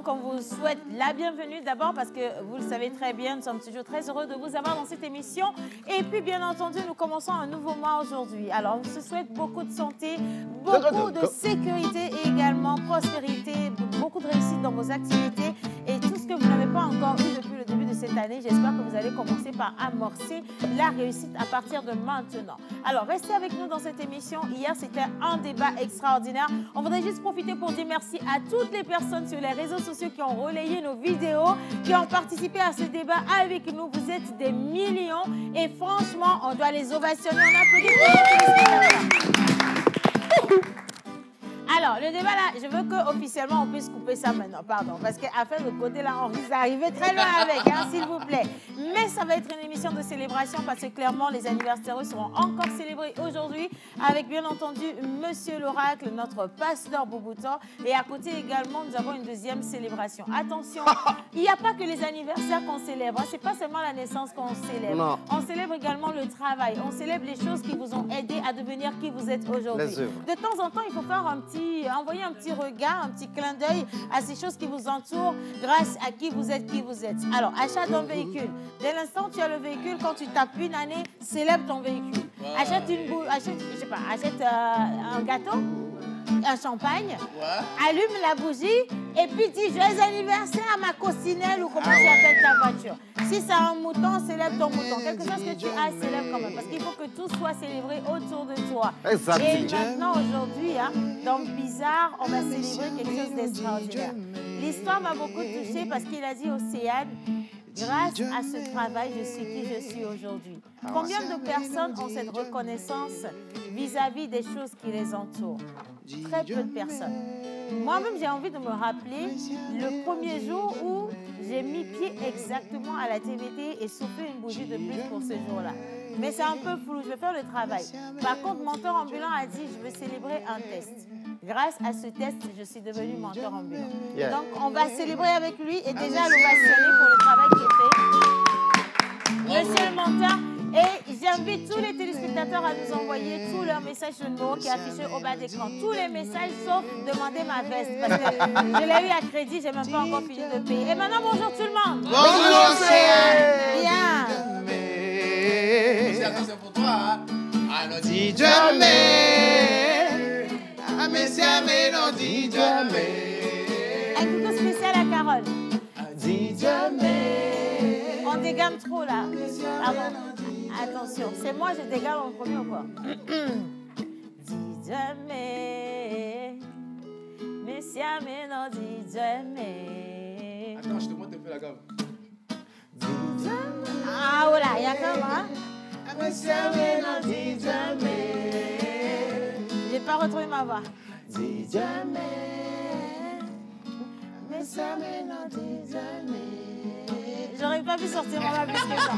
Donc, on vous souhaite la bienvenue d'abord parce que vous le savez très bien, nous sommes toujours très heureux de vous avoir dans cette émission. Et puis, bien entendu, nous commençons un nouveau mois aujourd'hui. Alors, on se souhaite beaucoup de santé, beaucoup de sécurité et également prospérité, beaucoup de réussite dans vos activités et tout ce que vous n'avez pas encore eu depuis le début de cette année. J'espère que vous allez commencer par amorcer la réussite à partir de maintenant. Alors, restez avec nous dans cette émission. Hier, c'était un débat extraordinaire. On voudrait juste profiter pour dire merci à toutes les personnes sur les réseaux sociaux qui ont relayé nos vidéos, qui ont participé à ce débat avec nous. Vous êtes des millions et franchement, on doit les ovationner. On applaudit. Alors, le débat là, je veux qu'officiellement on puisse couper ça maintenant, pardon, parce qu'à faire de côté là, on risque d'arriver très loin avec, hein, s'il vous plaît. Mais ça va être une émission de célébration parce que clairement, les anniversaires seront encore célébrés aujourd'hui avec bien entendu Monsieur l'Oracle, notre pasteur Bouboutan. Et à côté également, nous avons une deuxième célébration. Attention, il n'y a pas que les anniversaires qu'on célèbre, hein, c'est pas seulement la naissance qu'on célèbre. Non. On célèbre également le travail, on célèbre les choses qui vous ont aidé à devenir qui vous êtes aujourd'hui. De temps en temps, il faut faire envoyer un petit regard, un petit clin d'œil à ces choses qui vous entourent grâce à qui vous êtes, Alors, achat d'un véhicule. Dès l'instant où tu as le véhicule, quand tu tapes une année, célèbre ton véhicule. Achète un gâteau, un champagne, allume la bougie et puis dis joyeux anniversaire à ma coccinelle ou comment tu appelles ta voiture. Si c'est un mouton, célèbre ton mouton. Quelque chose que tu as, célèbre quand même. Parce qu'il faut que tout soit célébré autour de toi. Exactement. Et maintenant, aujourd'hui, hein, dans Bizarre, on va célébrer quelque chose d'extraordinaire. L'histoire m'a beaucoup touchée parce qu'il a dit Océane, grâce à ce travail, je suis qui je suis aujourd'hui. Combien de personnes ont cette reconnaissance vis-à-vis des choses qui les entourent? Très peu de personnes. Moi-même, j'ai envie de me rappeler le premier jour où j'ai mis pied exactement à la TVT et soufflé une bougie de plus pour ce jour-là. Mais c'est un peu flou, je vais faire le travail. Par contre, menteur ambulant a dit, je veux célébrer un test. Grâce à ce test, je suis devenue menteur ambulant. Donc, on va célébrer avec lui et déjà l'ovationner pour le travail qui est fait. Monsieur le menteur, et j'invite tous les téléspectateurs à nous envoyer tous leurs messages sur le numéro qui est affiché au bas d'écran. Tous les messages sauf demander ma veste. Parce que je l'ai eu à crédit, je n'ai même pas encore fini de payer. Et maintenant, bonjour tout le monde. Bonjour, c'est bien. C'est pour toi, hein. Alors, dis jamais. Ah, mais c'est non, dis jamais. Un coucou spécial à Carole. Dis jamais. On dégamme trop là. Pardon. Attention, c'est moi, je dégamme en premier ou quoi? Dis jamais. Mais si mais non, dis jamais. Attends, je te montre un peu la gamme. Dis jamais. Ah, voilà, il y a comme hein? Mais si mais non, dis jamais. J'ai pas retrouvé ma voix. Dis jamais. Mais si mais non, dis jamais. J'aurais pas pu sortir ma voix plus que ça.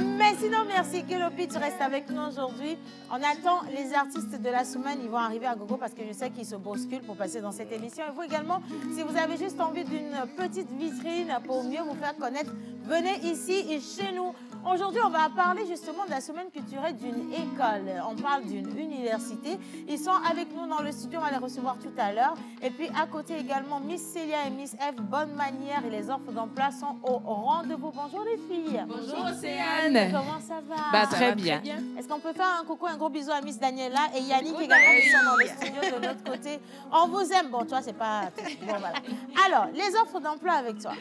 Mais sinon, merci. Kelopi, tu restes avec nous aujourd'hui. On attend les artistes de la semaine. Ils vont arriver à gogo parce que je sais qu'ils se bousculent pour passer dans cette émission. Et vous également, si vous avez juste envie d'une petite vitrine pour mieux vous faire connaître, venez ici et chez nous. Aujourd'hui, on va parler justement de la semaine culturelle d'une école. On parle d'une université. Ils sont avec nous dans le studio. On va les recevoir tout à l'heure. Et puis, à côté également, Miss Célia et Miss F, bonne manière et les offres d'emploi sont au rendez-vous. Bonjour les filles. Bonjour Océane. Comment ça va? Bah, très bien. Est-ce qu'on peut faire un coucou, un gros bisou à Miss Daniela et Yannick également qui sont dans le studio de l'autre côté? On vous aime. Bon, toi, c'est pas... Bon, voilà. Alors, les offres d'emploi avec toi.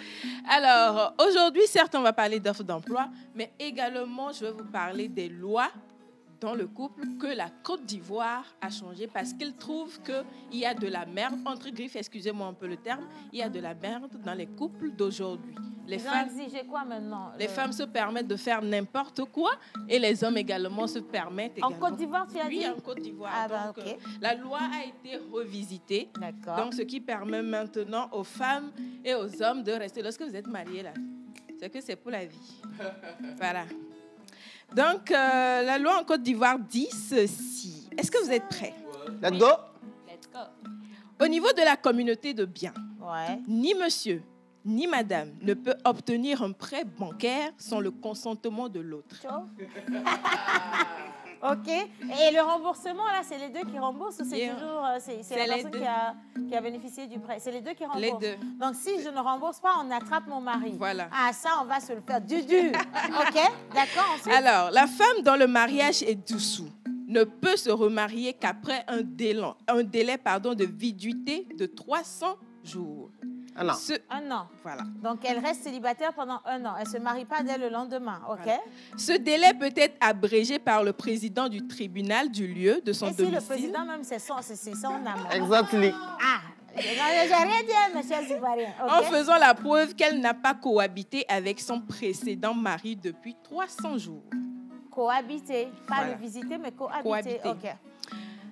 Alors, aujourd'hui, certes, on va parler d'offres d'emploi, mais également, je vais vous parler des lois dans le couple que la Côte d'Ivoire a changé parce qu'ils trouvent qu'il y a de la merde, entre griffes, excusez-moi un peu le terme, il y a de la merde dans les couples d'aujourd'hui. Ils ont exigé quoi maintenant? Les femmes se permettent de faire n'importe quoi et les hommes également se permettent également. En Côte d'Ivoire, tu as dit? Oui, en Côte d'Ivoire. Ah bah, ok. La loi a été revisitée. D'accord. Donc, ce qui permet maintenant aux femmes et aux hommes de rester. Lorsque vous êtes mariés, là, c'est que c'est pour la vie. Voilà. Donc, la loi en Côte d'Ivoire dit ceci. Est-ce que vous êtes prêts? Let's go. Let's go. Au niveau de la communauté de biens, Ouais. ni monsieur, ni madame ne peut obtenir un prêt bancaire sans le consentement de l'autre. OK. Et le remboursement, là, c'est les deux qui remboursent ou c'est toujours c'est la personne qui a bénéficié du prêt? C'est les deux qui remboursent? Les deux. Donc, si je ne rembourse pas, on attrape mon mari. Voilà. Ah, ça, on va se le faire du dur. OK? D'accord. Ensuite... Alors, la femme dont le mariage est dissous ne peut se remarier qu'après un délai de viduité de 300 jours. Un an. Un an. Voilà. Donc, elle reste célibataire pendant un an. Elle ne se marie pas dès le lendemain. OK? Voilà. Ce délai peut être abrégé par le président du tribunal du lieu de son domicile. Et si le président même, c'est son amant. Exactement. Ah, non, j'ai rien dit, mes chers Ivoiriens. Okay? En faisant la preuve qu'elle n'a pas cohabité avec son précédent mari depuis 300 jours. Cohabiter. Pas le visiter, mais cohabiter. OK.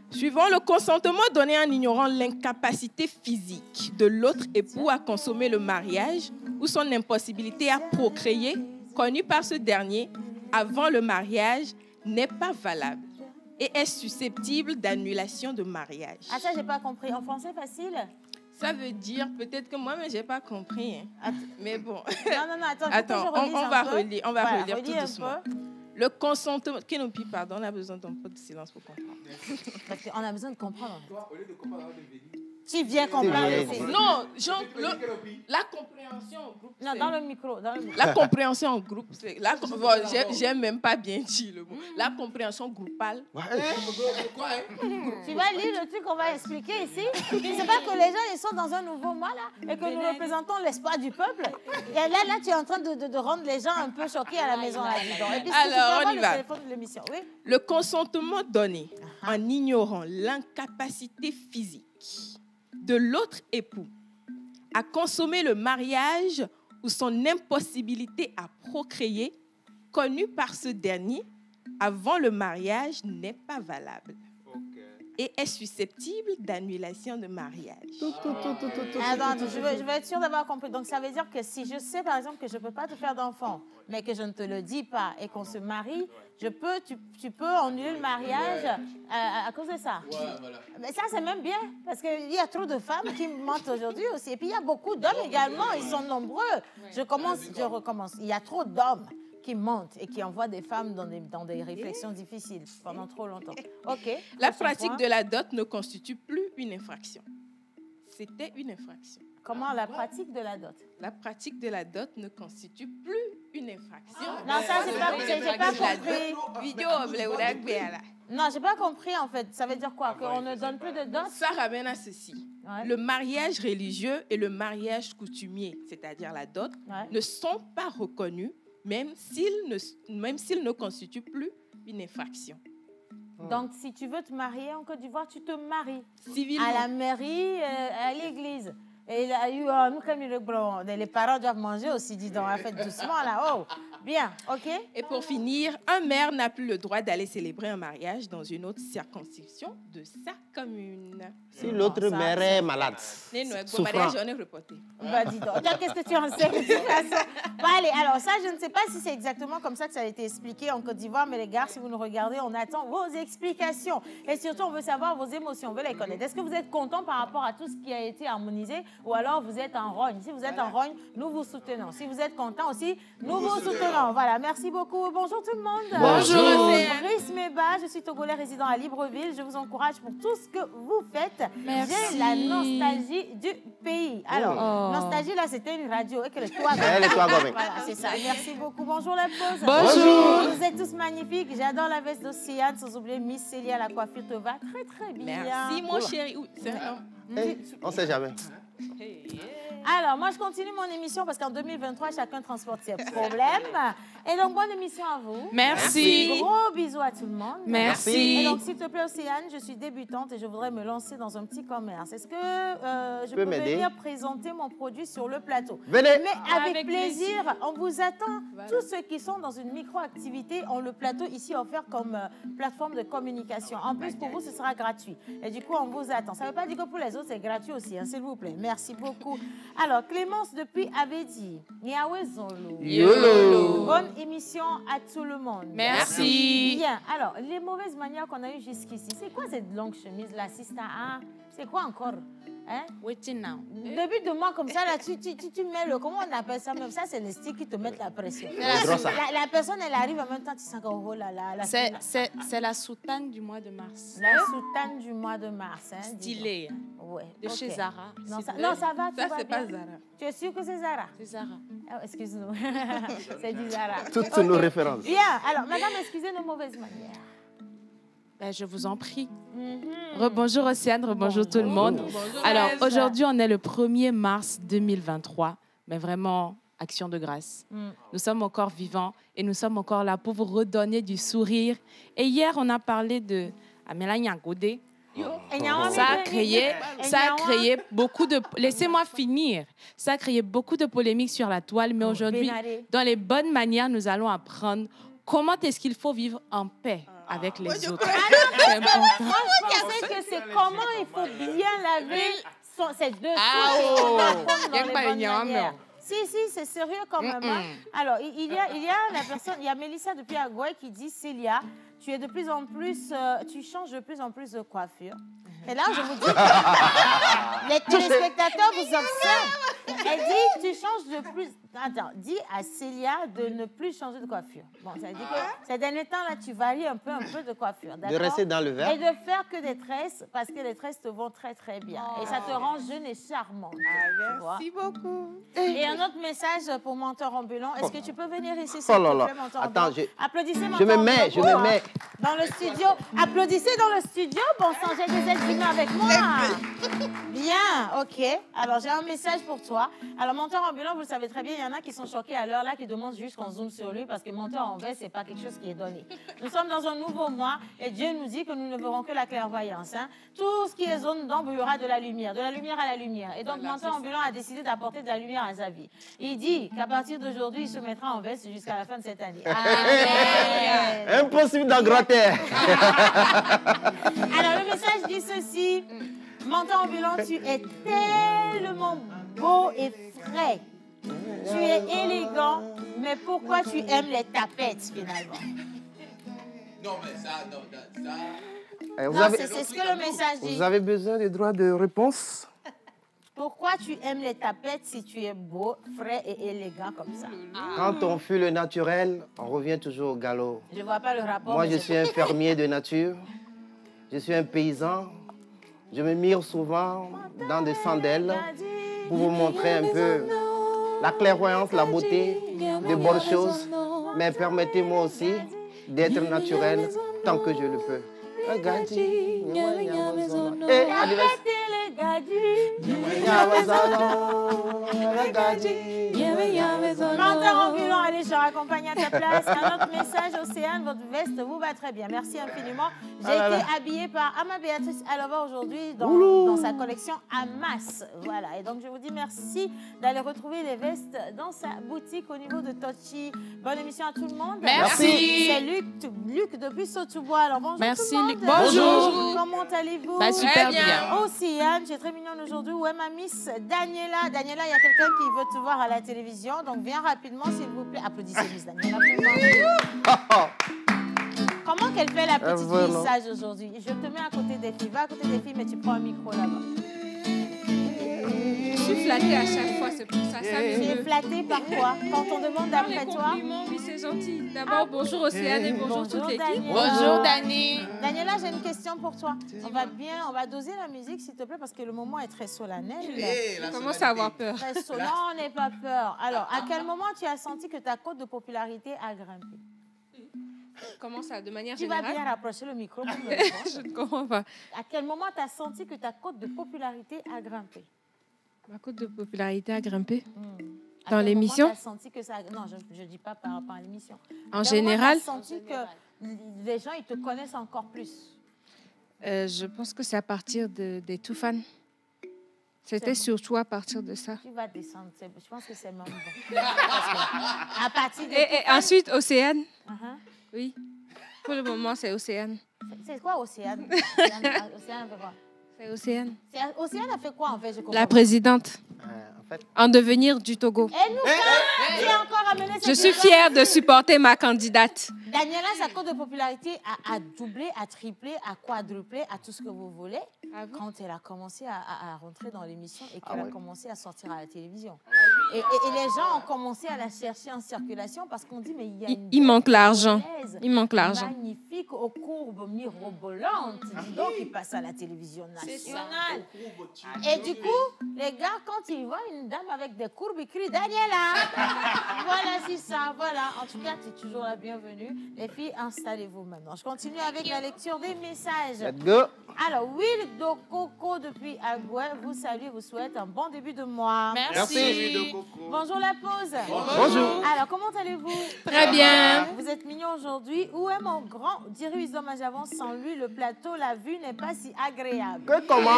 Suivant le consentement donné en ignorant l'incapacité physique de l'autre époux à consommer le mariage ou son impossibilité à procréer, connue par ce dernier avant le mariage, n'est pas valable et est susceptible d'annulation de mariage. Ah, ça, j'ai pas compris. En français, facile? Ça veut dire, peut-être que moi, mais j'ai pas compris. Hein. Mais bon. Non, attends. On va relire tout doucement. Peu. Le consentement... Kenopi, pardon, on a besoin d'un peu de silence pour comprendre. Parce qu'on a besoin de comprendre. Toi, au lieu de comprendre, tu viens comprendre. Non, la compréhension en groupe. Non, dans le micro. La compréhension en groupe, c'est... J'ai même pas bien dit le mot. La compréhension groupale. Tu vas lire le truc qu'on va expliquer ici. Tu ne sais pas que les gens ils sont dans un nouveau mois là et que nous représentons l'espoir du peuple. Et là, tu es en train de rendre les gens un peu choqués à la maison. Là, et puis, alors, on y va. Oui? Le consentement donné en ignorant l'incapacité physique de l'autre époux à consommer le mariage ou son impossibilité à procréer, connue par ce dernier avant le mariage, n'est pas valable et est susceptible d'annulation de mariage. Attends, je veux être sûre d'avoir compris. Donc, ça veut dire que si je sais, par exemple, que je ne peux pas te faire d'enfant, mais que je ne te le dis pas et qu'on se marie, tu peux annuler le mariage à cause de ça. Ouais, voilà. Mais ça, c'est même bien, parce qu'il y a trop de femmes qui mentent aujourd'hui aussi. Et puis, il y a beaucoup d'hommes également, ils sont nombreux. Je recommence. Il y a trop d'hommes qui mentent et qui envoient des femmes dans des réflexions difficiles pendant trop longtemps. OK. La pratique de la dot ne constitue plus une infraction. C'était une infraction. Comment la pratique de la dot? La pratique de la dot ne constitue plus une infraction. Non, ça, j'ai pas compris. Non, j'ai pas compris en fait. Ça veut dire quoi? Qu'on ne donne plus de dot? Ça ramène à ceci. Ouais. Le mariage religieux et le mariage coutumier, c'est-à-dire la dot, ne sont pas reconnus même s'il ne constitue plus une infraction. Donc, si tu veux te marier en Côte d'Ivoire, tu te maries. Civilement. À la mairie, à l'église. Et nous, comme les parents doivent manger aussi, dis donc, faites doucement là. Oh, bien, OK. Et pour finir, un maire n'a plus le droit d'aller célébrer un mariage dans une autre circonscription de sa commune. Si l'autre maire est malade. Mariage, on est reporté. Bah, dis donc. Qu'est-ce que tu en sais de toute façon? Bon, allez, alors ça, je ne sais pas si c'est exactement comme ça que ça a été expliqué en Côte d'Ivoire, mais les gars, si vous nous regardez, on attend vos explications. Et surtout, on veut savoir vos émotions, on veut les connaître. Est-ce que vous êtes content par rapport à tout ce qui a été harmonisé ou alors vous êtes en rogne? Si vous êtes en rogne, nous vous soutenons. Si vous êtes content aussi, nous vous soutenons. Voilà, merci beaucoup. Bonjour tout le monde. Bonjour. Rhys Meba, je suis Togolais résident à Libreville. Je vous encourage pour tout ce que vous faites. Merci. J'ai la nostalgie du pays. Alors, nostalgie, là, c'était une radio. Et que le toit voilà, c'est ça. Merci beaucoup. Bonjour la pause. Bonjour. Vous êtes tous magnifiques. J'adore la veste d'Océane, sans oublier Miss Célia, la coiffure te va très, très bien. Merci, mon chéri. On ne sait jamais. Alors, moi, je continue mon émission parce qu'en 2023, chacun transporte ses problèmes. Et donc, bonne émission à vous. Merci. Gros bisous à tout le monde. Merci. Et donc, s'il te plaît, Océane, je suis débutante et je voudrais me lancer dans un petit commerce. Est-ce que je peux venir présenter mon produit sur le plateau? Venez. Mais avec plaisir. On vous attend. Voilà. Tous ceux qui sont dans une micro-activité ont le plateau ici offert comme plateforme de communication. En plus, pour vous, ce sera gratuit. Et du coup, on vous attend. Ça ne veut pas dire que pour les autres, c'est gratuit aussi, hein, s'il vous plaît. Merci beaucoup. Alors, Clémence depuis Avedi. Yolo. Bonne émission à tout le monde. Merci. Bien. Alors, les mauvaises manières qu'on a eues jusqu'ici, c'est quoi cette longue chemise, la Sista? C'est quoi encore? Hein? Waiting now. Début de mois comme ça, là, tu mets le... Comment on appelle ça même? Ça, c'est les sticks qui te mettent la pression. La personne, elle arrive en même temps, tu sens que oh là là. C'est la soutane du mois de mars. La soutane du mois de mars. Hein, stylée. Ouais. De chez Zara. Non, ça va, ça, c'est pas Zara. Tu es sûr que c'est Zara? C'est Zara. Oh, excuse-nous. C'est du Zara. Toutes nos références. Bien. Alors, madame, excusez nos mauvaises manières. Ben, je vous en prie. Rebonjour Océane, rebonjour tout le monde. Bonjour. Alors, aujourd'hui, on est le 1er mars 2023, mais vraiment, action de grâce. Nous sommes encore vivants et nous sommes encore là pour vous redonner du sourire. Et hier, on a parlé de Amela Nyangodé. Ça a créé beaucoup de... Laissez-moi finir. Ça a créé beaucoup de polémiques sur la toile, mais aujourd'hui, dans les bonnes manières, nous allons apprendre comment est-ce qu'il faut vivre en paix avec les autres. C'est important. Moi, je pensais que c'est comment il faut bien laver ces deux choses dans les bonnes manières. Si, c'est sérieux quand même. Alors, il y a la personne, il y a Mélissa depuis Agoué qui dit, Célia, tu es de plus en plus, tu changes de plus en plus de coiffure. Et là, je vous dis que les téléspectateurs vous observent. Elle dit, tu changes de plus... Attends, dis à Célia de ne plus changer de coiffure. Bon, ça veut dire que ces derniers temps, là, tu varies un peu de coiffure. De rester dans le vert. Et de faire que des tresses, parce que les tresses te vont très, très bien. Et ça te rend jeune et charmante. Merci beaucoup. Et un autre message pour Menteur Ambulant. Est-ce que tu peux venir ici, s'il te plaît, Menteur Ambulant? Applaudissez Menteur Ambulant. Je me mets. Dans le studio. Applaudissez dans le studio. Bon sang, j'ai des êtres humains avec moi. Bien, ok. Alors, j'ai un message pour toi. Alors, Menteur Ambulant, vous le savez très bien, il y en a qui sont choqués à l'heure là, qui demandent juste qu'on zoome sur lui parce que menteur en vrai, c'est pas quelque chose qui est donné. Nous sommes dans un nouveau mois et Dieu nous dit que nous ne verrons que la clairvoyance. Hein. Tout ce qui est zone d'ombre, il y aura de la lumière à la lumière. Et donc, Menteur Ambulant a décidé d'apporter de la lumière à sa vie. Il dit qu'à partir d'aujourd'hui, il se mettra en veste jusqu'à la fin de cette année. Amen. Impossible d'en gratter. Alors, le message dit ceci. Menteur Ambulant, tu es tellement beau et frais. Tu es élégant, mais pourquoi tu aimes les tapettes, finalement? Non, mais ça... Non, c'est ce que le message dit. Vous avez besoin de droits de réponse? Pourquoi tu aimes les tapettes si tu es beau, frais et élégant comme ça? Quand on fuit le naturel, on revient toujours au galop. Je ne vois pas le rapport. Moi, je suis un fermier de nature. Je suis un paysan. Je me mire souvent dans des chandelles pour vous montrer un peu la clairvoyance, la beauté, de bonnes choses. Mais permettez-moi aussi d'être naturel tant que je le peux. Menteur Ambulant, allez, je raccompagne à ta place. Un autre message, Océane, votre veste vous va très bien. Merci infiniment. J'ai été habillée par Ama Béatrice Alova aujourd'hui dans sa collection Amas. Voilà, et donc je vous dis merci d'aller retrouver les vestes dans sa boutique au niveau de Tochi. Bonne émission à tout le monde. Merci. C'est Luc depuis Sotubois. Alors bonjour merci, tout le monde. Luc. Bonjour. Comment allez-vous? Super bien. Océane, c'est très mignon aujourd'hui. Où est ma Miss Daniela? Daniela, il y a quelqu'un qui veut te voir à la télévision. Donc, viens rapidement, s'il vous plaît. Applaudissez Miss Daniela. Comment qu'elle fait la petite fille sage aujourd'hui? Je te mets à côté des filles. Va à côté des filles, mais tu prends un micro là-bas. Je suis flattée à chaque fois, c'est pour ça. Tu es flattée par quoi? Quand on demande d'après toi? Oui, c'est gentil. D'abord, bonjour Océane et bonjour toute l'équipe. Bonjour Dani. Daniela, j'ai une question pour toi. On va doser la musique, s'il te plaît, parce que le moment est très solennel. Je commence à avoir peur. Non, on n'est pas peur. Alors, à quel moment tu as senti que ta cote de popularité a grimpé? Comment ça, de manière générale? Tu vas bien rapprocher le micro. Je ne comprends pas. À quel moment tu as senti que ta cote de popularité a grimpé? Ma cote de popularité a grimpé? Dans l'émission? Tu as senti que ça... Non, je ne dis pas par rapport à l'émission. En général? Tu as senti que les gens ils te connaissent encore plus? Je pense que c'est à partir des tout fans. C'était surtout à partir de ça. Tu vas descendre. Je pense que c'est même bon. À partir de et ensuite, Océane. Oui. Pour le moment, c'est Océane. C'est quoi Océane? Océane fait quoi? C'est Océane. Océane a fait quoi en fait? La présidente. En devenir du Togo. Et nous, tu as encore amené cette Je suis fière de supporter ma candidate. Daniela, sa cote de popularité a doublé, a triplé, a quadruplé, à tout ce que vous voulez. quand elle a commencé à rentrer dans l'émission et qu'elle a commencé à sortir à la télévision. Et les gens ont commencé à la chercher en circulation parce qu'on dit, mais il y a il manque l'argent. Il manque l'argent. Magnifique, aux courbes mirobolantes. Dis donc, il passe à la télévision nationale. Et du coup, les gars, quand ils voient une dame avec des courbes, ils crient, Daniela. Voilà, c'est ça, voilà. En tout cas, tu es toujours la bienvenue. Les filles, installez-vous maintenant. Je continue avec la lecture des messages. Let's go. Alors, Will Dokoko depuis Agoué vous salue, vous souhaite un bon début de mois. Merci. Bonjour la pause. Bonjour. Alors, comment allez-vous? Très bien. Vous êtes mignons aujourd'hui. Où est mon grand Dirius Doma j'avance sans lui, le plateau, la vue n'est pas si agréable. Comment?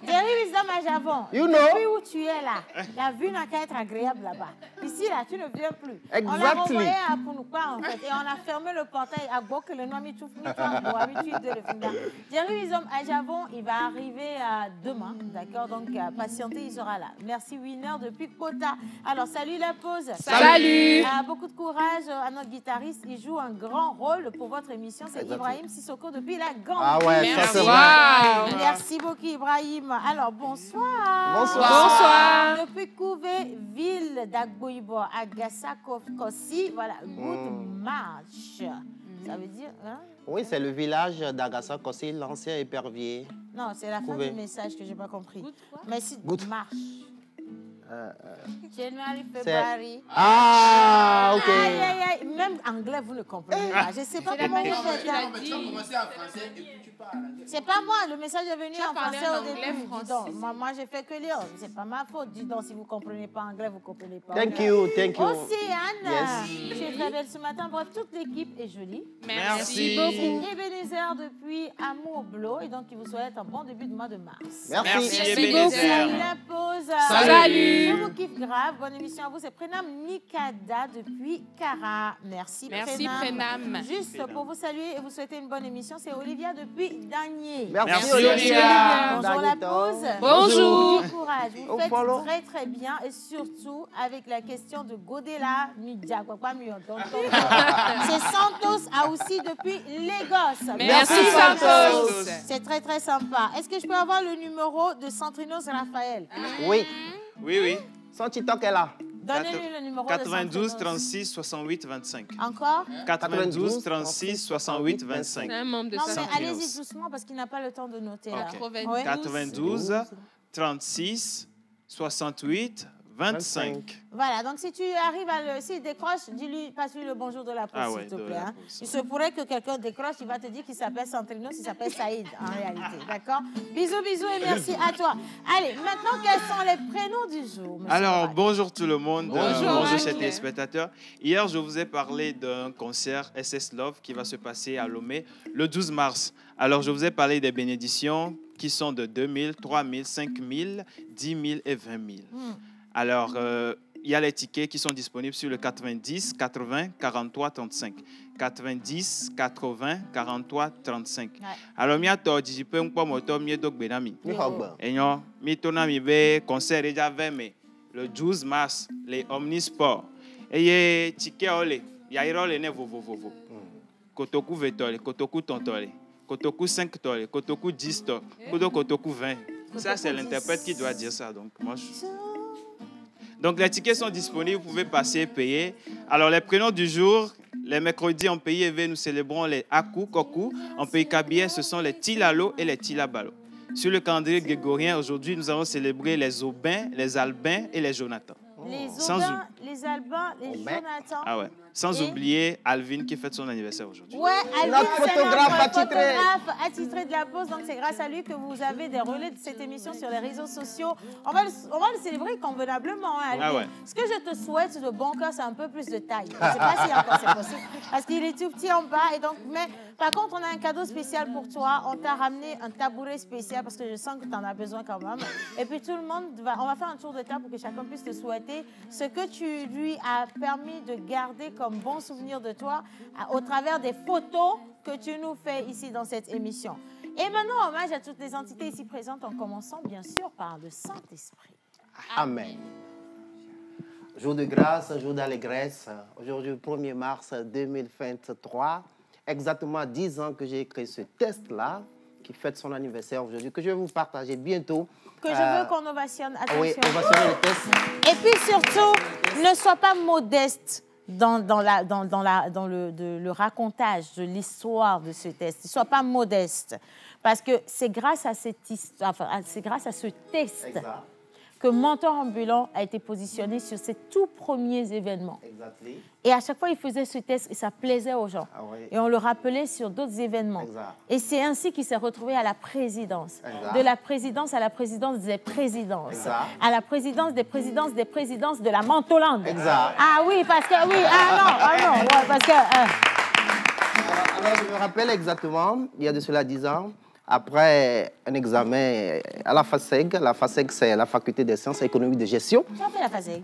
Dirius Doma j'avance. You know. Depuis où tu es là, la vue n'a qu'à être agréable là-bas. Ici, là, tu ne viens plus. Exactly. On l'a renvoyé à Pounoupa, en fait, et on a fermé le portail à Bok, le nom Mitouf, Dirius Doma Ajavon, il va arriver demain, d'accord? Donc, patientez, il sera là. Merci, Winner, depuis Kota. Alors, salut la pause. Salut. Beaucoup de courage à notre guitariste. Il joue un grand rôle pour votre émission. C'est Ibrahim Sissoko depuis la Gambie. Ah ouais, Merci. ça c'est vrai. Wow. Merci beaucoup, Ibrahim. Alors, bonsoir. Bonsoir. Depuis Couvé, ville d'Agboibo, Agassa Kossi. Voilà, good march. Ça veut dire... Hein? Oui, c'est le village d'Agassa Kossi, l'ancien épervier. Non, c'est la fin Couvé. du message que je n'ai pas compris. Good quoi? Mais c'est Good. marche. January, C'est- February. Ah, ok. Aïe, aïe, aïe. Même anglais, vous ne comprenez pas. Je ne sais pas C'est la comment vous manière faites. dont Hein. tu l'as Tu vas commencer en français et puis tu parles en anglais. C'est pas moi, le message est venu Tu as en parlé français en au anglais, début. Dis français. donc, moi, j'ai fait que lire. C'est pas ma faute. Dis donc, si vous ne comprenez pas anglais, vous ne comprenez pas Thank anglais. you, thank you. Océane, Yes. tu es très belle ce matin. Bref, toute l'équipe est jolie. Merci Merci. beaucoup. Ebenezer depuis Amour Blo et donc il vous souhaite un bon début de mois de mars. Merci. Merci, Merci Ebenezer. Salut la pause. Salut. Je vous kiffe grave. Bonne émission à vous. C'est Prenam Nikada depuis Cara. Merci, Merci, Prenam. Juste pour vous saluer et vous souhaiter une bonne émission, c'est Olivia depuis Dagné. Merci, Olivia. Olivia. Bonjour la Danito. pause. Bonjour. Bon courage. Vous Au faites follow. très très bien et surtout avec la question de Godela Midia. C'est Santos a aussi depuis Lagos. Merci, Santos. C'est très très sympa. Est-ce que je peux avoir le numéro de Centrinos Raphaël? Oui, Oui, oui. son TikTok est là. Donnez-lui le numéro de 92 Centrinos. 36 68 25. Encore? 92 36 68 25. C'est un membre de Non, sa mais Centrinos. allez-y doucement parce qu'il n'a pas le temps de noter là. Ok. 92. 92 36 68 25. Voilà, donc si tu arrives à le... S'il décroche, dis-lui, passe-lui le bonjour de la poste, Ah ouais, s'il te de plaît. la Hein. poste. Il se pourrait que quelqu'un décroche, il va te dire qu'il s'appelle Centrinos, il s'appelle Saïd, en réalité. D'accord? Bisous, bisous et merci à toi. Allez, maintenant, quels sont les prénoms du jour, monsieur Alors, Mourad? bonjour tout le monde. Bonjour, chers Anne. téléspectateurs. Hier, je vous ai parlé d'un concert SS Love qui va se passer à Lomé le 12 mars. Alors, je vous ai parlé des bénédictions qui sont de 2 000, 3 000, 5 000, 10 000 et 20 000. Alors, il y a les tickets qui sont disponibles sur le 90 80 43 35. 90 80 43 35. Ouais. Alors, mi ato dijipe nkpo moto mi do gbenami. Mi hogba. Enyo, mi tona mi be concert déjà 20 mai, le 12 mars, les Omnisport. Et ticket ole, ya iro le ne vovovovo. Kotoku vetole, kotoku tontole, kotoku 5 tole, kotoku 10 tole, kotoku 20. Ça, c'est l'interprète qui doit dire ça. Donc, les tickets sont disponibles, vous pouvez passer et payer. Alors, les prénoms du jour, les mercredis en pays élevé, nous célébrons les Aku, Koku. En pays kabien, ce sont les Tilalo et les Tilabalo. Sur le calendrier grégorien, aujourd'hui, nous allons célébrer les Aubins, les Albins et les Jonathan. Les Sans Aubins, les Albins, les Aubin. Jonathan. Ah ouais. Sans Et- oublier Alvin qui fête son anniversaire aujourd'hui. Ouais, Alvin, Notre c'est photographe notre attitré. photographe attitré de la pause. Donc, c'est grâce à lui que vous avez des relais de cette émission sur les réseaux sociaux. On va le célébrer convenablement, hein, Alvin. Ah ouais. Ce que je te souhaite de bon cœur, c'est un peu plus de taille. Je ne sais pas si encore c'est possible. Parce qu'il est tout petit en bas. Et donc, mais par contre, on a un cadeau spécial pour toi. On t'a ramené un tabouret spécial parce que je sens que tu en as besoin quand même. Et puis, tout le monde on va faire un tour de table pour que chacun puisse te souhaiter ce que tu lui as permis de garder comme bon souvenir de toi au travers des photos que tu nous fais ici dans cette émission. Et maintenant, hommage à toutes les entités ici présentes, en commençant bien sûr par le Saint-Esprit. Amen. Jour de grâce, jour d'allégresse. Aujourd'hui, 1er mars 2023. Exactement 10 ans que j'ai écrit ce test-là. qui fête son anniversaire aujourd'hui, que je vais vous partager bientôt. Que je veux qu'on ovationne. Attention. Oui, ovationner le test. Et puis surtout, ne sois pas modeste dans le racontage de l'histoire de ce test. Ne sois pas modeste. Parce que c'est grâce à cette histoire, enfin, c'est grâce à ce test que Mentor Ambulant a été positionné sur ses tout premiers événements. Exactement. Et à chaque fois, il faisait ce test et ça plaisait aux gens. Ah oui. Et on le rappelait sur d'autres événements. Exact. Et c'est ainsi qu'il s'est retrouvé à la présidence. Exact. De la présidence à la présidence des présidences. Exact. À la présidence des présidences de la Mentolande. Exact. Ah oui, parce que oui, ouais, parce que... Alors, je me rappelle exactement, il y a de cela 10 ans, après un examen à la FASEG. La FASEG, c'est la Faculté des sciences économiques de gestion. Tu as fait la FASEG?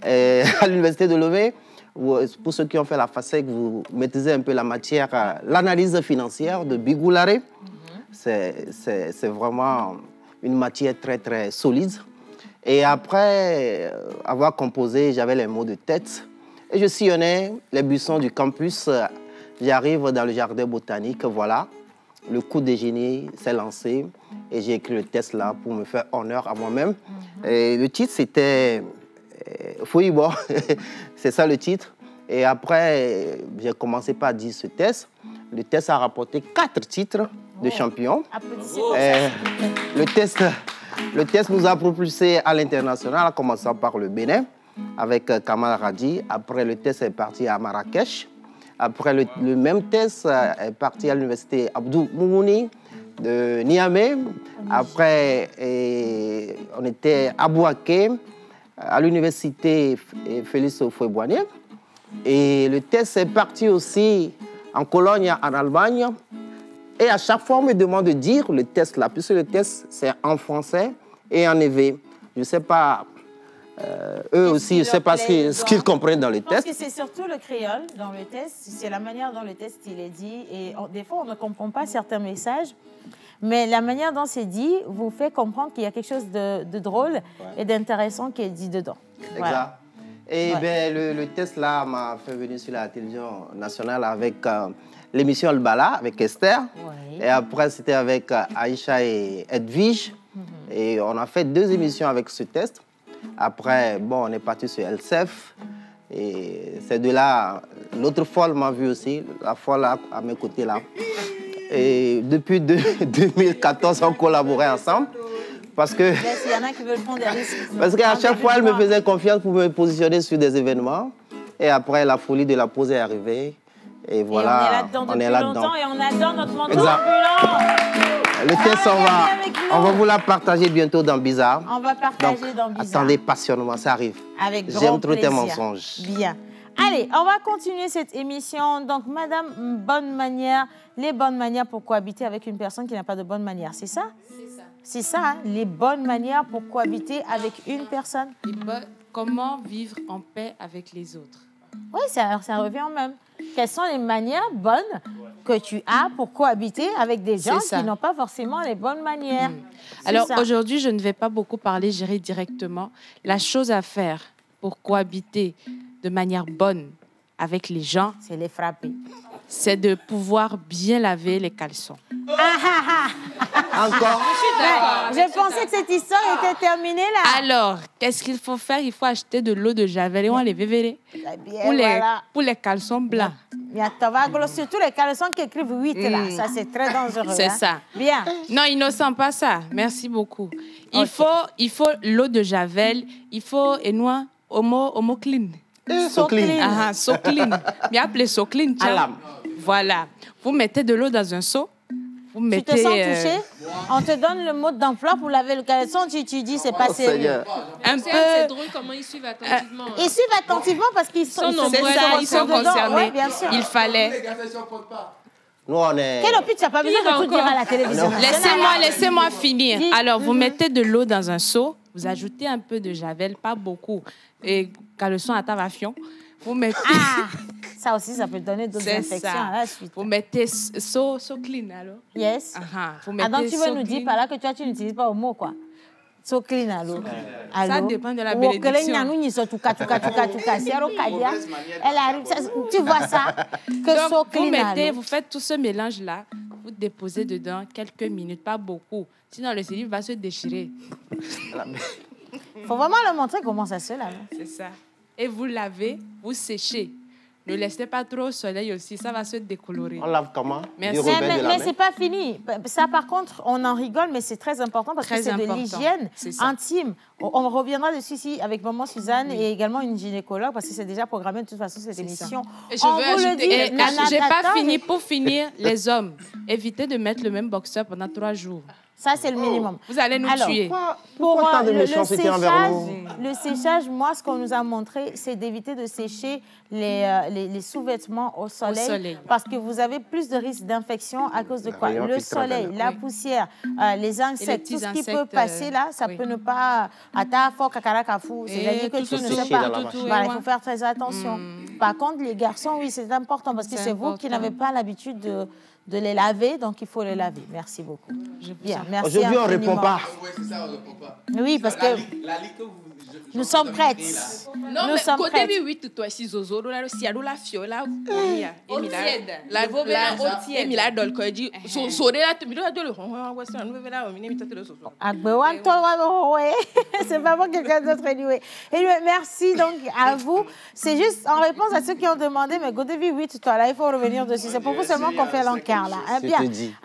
À l'Université de Lomé. Pour ceux qui ont fait la FASEG, vous maîtrisez un peu la matière, l'analyse financière de Bigoularé. C'est vraiment une matière très, très solide. Et après avoir composé, j'avais les mots de tête. Et je sillonnais les buissons du campus. J'arrive dans le jardin botanique, voilà. Le coup de génie s'est lancé et j'ai écrit le test là pour me faire honneur à moi-même. Et le titre, c'était Fouibo. C'est ça le titre. Et après, j'ai commencé par dire ce test. Le test a rapporté 4 titres de champion. Le test nous a propulsés à l'international, en commençant par le Bénin, avec Kamal Radi. Après, le test est parti à Marrakech. Après, le même test est parti à l'université Abdou Moumouni de Niamey. Après, on était à Bouaké, à l'université Félix Houphouët-Boigny. Et le test est parti aussi en Cologne, en Allemagne. Et à chaque fois, on me demande de dire le test là, puisque le test, c'est en français et en EV. Je ne sais pas... eux aussi, je ne sais pas ce qu'ils comprennent dans le test. Je pense que c'est surtout le créole dans le test. C'est la manière dont le test il est dit. Et des fois, on ne comprend pas certains messages. Mais la manière dont c'est dit vous fait comprendre qu'il y a quelque chose de drôle et d'intéressant qui est dit dedans. Exact. Voilà. Et ben, le test là m'a fait venir sur la télévision nationale avec l'émission Al Bala, avec Esther. Oui. Et après, c'était avec Aïcha et Edwige. Et on a fait 2 émissions avec ce test. Après, bon, on est parti sur LCF. Et c'est de là, l'autre folle m'a vu aussi, la folle à mes côtés là. Et depuis 2014, on collaborait ensemble. Parce que... Il y en a qui veulent prendre des risques. Parce qu'à chaque fois, elle me faisait confiance pour me positionner sur des événements. Et après, la folie de la pause est arrivée. Et voilà, on est là-dedans depuis longtemps et on adore notre mentor ambulant. Le test, on va vous la partager bientôt dans Bizarre. On va partager dans Bizarre. Attendez passionnément, ça arrive. Avec grand J'aime trop tes plaisir. mensonges. Bien. Allez, on va continuer cette émission. Donc, Madame Bonne Manière, les bonnes manières pour cohabiter avec une personne qui n'a pas de bonnes manières, c'est ça? C'est ça. C'est ça, hein? Les bonnes manières pour cohabiter avec une personne. Comment vivre en paix avec les autres? Oui, ça revient au même. Quelles sont les manières bonnes que tu as pour cohabiter avec des gens qui n'ont pas forcément les bonnes manières? Alors, aujourd'hui, je ne vais pas beaucoup parler, j'irai directement. La chose à faire pour cohabiter de manière bonne avec les gens, c'est les frapper. C'est de pouvoir bien laver les caleçons. Encore? Je pensais que cette histoire était terminée là. Alors, qu'est-ce qu'il faut faire? Il faut acheter de l'eau de Javel et on les vévérer pour les caleçons blancs. Surtout les caleçons qui écrivent 8 là. Ça, c'est très dangereux. C'est ça. Bien. Non, innocent, pas ça. Merci beaucoup. Il faut l'eau de Javel. Il faut, et nous, homo clean. So clean. Ah, so clean. Bien appelé so clean. Voilà. Vous mettez de l'eau dans un seau. Vous mettez, tu te sens touché? On te donne le mode d'emploi pour laver le caleçon. Tu dis, c'est pas sérieux. C'est drôle comment ils suivent attentivement. Ils suivent attentivement parce qu'ils sont concernés. Ouais, bien sûr. Il fallait... Nous, on est... Quel opus, tu n'as pas besoin de tout dire à la télévision. Laissez-moi finir. Alors, vous mettez de l'eau dans un seau. Vous ajoutez un peu de Javel, pas beaucoup. Et caleçon à tavafion. Vous mettez... Ça aussi, ça peut donner d'autres infections à la suite. Vous mettez so clean, alors? Yes. Vous mettez donc, tu veux nous dire par là que toi, tu n'utilises pas le mot, quoi? So clean, alors? Ça dépend de la bénédiction. Tu vois ça? Que so clean, vous faites tout ce mélange-là. vous déposez dedans quelques minutes, pas beaucoup. Sinon, le slip va se déchirer. Il faut vraiment leur montrer comment ça se lave. C'est ça. Et vous lavez, vous séchez. Ne laissez pas trop au soleil aussi, ça va se décolorer. On lave comment? Merci. Mais ce n'est pas fini. Ça, par contre, on en rigole, mais c'est très important parce que c'est de l'hygiène intime. On reviendra dessus ici avec maman Suzanne et également une gynécologue parce que c'est déjà programmé de toute façon cette émission. Et je veux ajouter, je n'ai pas fini. Pour finir, les hommes, évitez de mettre le même boxeur pendant 3 jours. Ça, c'est le minimum. Vous allez nous tuer. Pourquoi tant de méchanceté envers nous? Le séchage, moi, ce qu'on nous a montré, c'est d'éviter de sécher les sous-vêtements au soleil. Parce que vous avez plus de risques d'infection à cause de quoi? Le soleil, la poussière, les insectes, tout ce qui peut passer là, ça peut ne pas... C'est-à-dire que tout ne sait pas. Voilà, il faut faire très attention. Par contre, les garçons, oui, c'est important parce que c'est vous qui n'avez pas l'habitude de les laver, donc il faut les laver. Merci beaucoup. Bien, merci. Aujourd'hui, on ne répond pas. Oui, c'est ça, on ne répond pas. Oui, parce que nous sommes prêtes. Non, mais côté 8, toi, si Zozo, là, si elle a la fiole, là, la Emila Dolko dit, Zozo, là, tu me dois de le c'est pas moi quelqu'un d'autre, anyway. Merci donc à vous. C'est juste en réponse à ceux qui ont demandé, mais côté 8, toi, là, il faut revenir dessus. C'est pour vous seulement qu'on fait l'encart, là. Bien.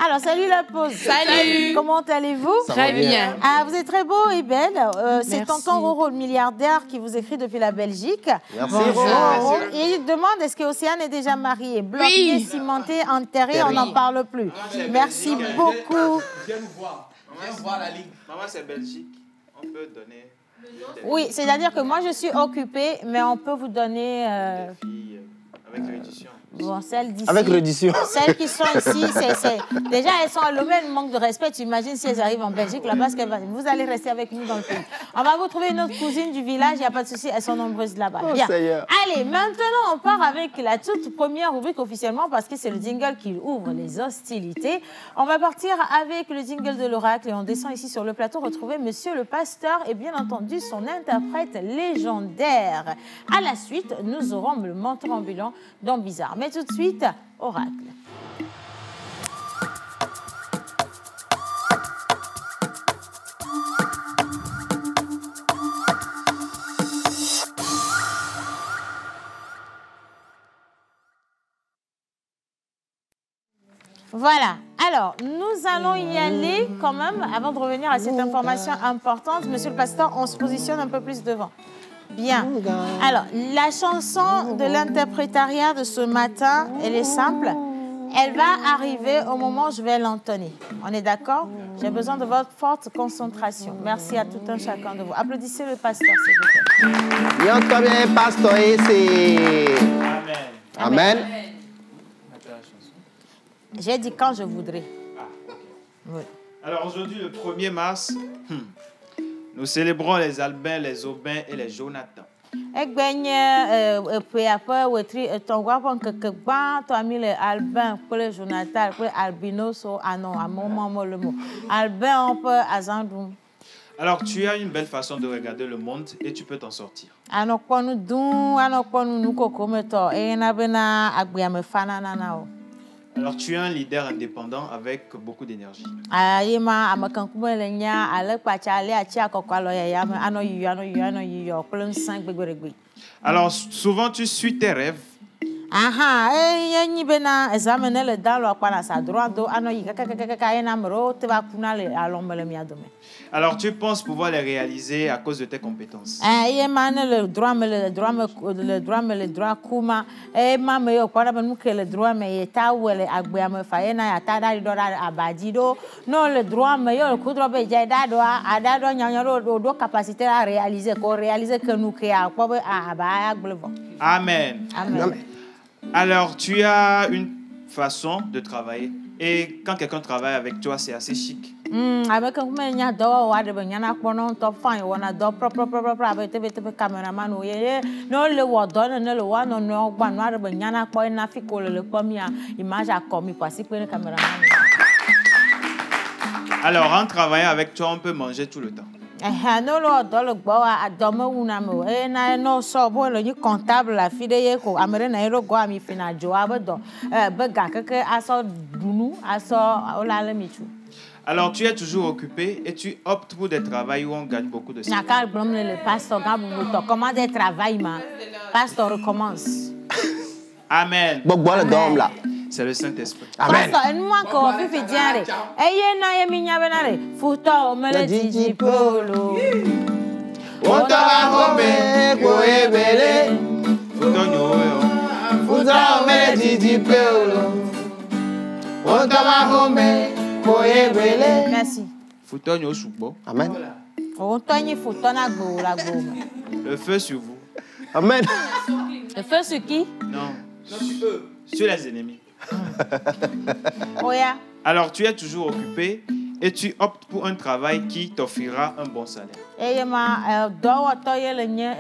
Alors, salut la pause. Salut. Comment allez-vous? Très bien. Vous êtes très beau et belle. C'est tonton Roro, le milliardaire, qui vous écrit depuis la Belgique. Merci. Bonjour. Et il demande, est-ce qu'Océane est déjà mariée? Bloqué, cimenté, enterré, on n'en parle plus. Merci beaucoup. Viens nous voir. Viens voir la ligue. Maman, c'est Belgique. On peut donner... Oui, c'est-à-dire que moi, je suis occupée, mais on peut vous donner... Des filles avec réduction. Bon, celles d'ici. Avec reddition. Celles qui sont ici, déjà, elles sont à Lomé, elles manquent de respect. Tu imagines si elles arrivent en Belgique, là-bas, vous allez rester avec nous dans le pays. On va vous trouver une autre cousine du village, il n'y a pas de souci, elles sont nombreuses là-bas. Oh, bien. Seigneur. Allez, maintenant, on part avec la toute première rubrique officiellement, parce que c'est le jingle qui ouvre les hostilités. On va partir avec le jingle de l'oracle et on descend ici sur le plateau, retrouver Monsieur le Pasteur et bien entendu son interprète légendaire. À la suite, nous aurons le mentor ambulant dans Bizarre. Mais tout de suite, oracle. Voilà. Alors, nous allons y aller quand même, avant de revenir à cette information importante. Monsieur le Pasteur, on se positionne un peu plus devant. Bien. Alors, la chanson de l'interprétariat de ce matin, elle est simple. Elle va arriver au moment où je vais l'entonner. On est d'accord? J'ai besoin de votre forte concentration. Merci à tout un chacun de vous. Applaudissez le pasteur, s'il vous plaît. Pasteur, Amen. Amen. J'ai dit quand je voudrais. Ah, ok. Oui. Alors aujourd'hui, le 1er mars, nous célébrons les Albins, les Aubins et les Jonathan. Alors, tu as une belle façon de regarder le monde et tu peux t'en sortir. Alors, tu es un leader indépendant avec beaucoup d'énergie. Alors, souvent, tu suis tes rêves. Alors, tu penses pouvoir les réaliser à cause de tes compétences. Amen. Amen. Alors, tu as une façon de travailler. Et quand quelqu'un travaille avec toi, c'est assez chic. Alors, en travaillant avec toi, on peut manger tout le temps. Non, dans le bois, à dormir ou n'amo. Et non, so bon, le comptable, la fille de Yeko, amène un héros, quoi, mi fina joab, do. Bega, que à so dounou, à so, ola le michou. Alors, tu es toujours occupé et tu optes pour des travails où on gagne beaucoup de salaire. Nakal blom le pasteur, comment des travail, ma. Pasteur recommence. Amen. Bon, le dôme là. C'est le Saint-Esprit. Amen. Pasteur, et moi, quand on fait dire, et na yeminya benare, futa o mele diji polo. On t'a rombé, boé belé. Futa o mele diji polo. On t'a rombé, boé belé. Merci. Futa nyo soubo. Amen. On togne futa na go la go. Le feu sur vous. Amen. Le feu sur qui? Non. Sur les ennemis. Oh yeah. Alors, tu es toujours occupé et tu optes pour un travail qui t'offrira un bon salaire. Et ma dowa toye le nye,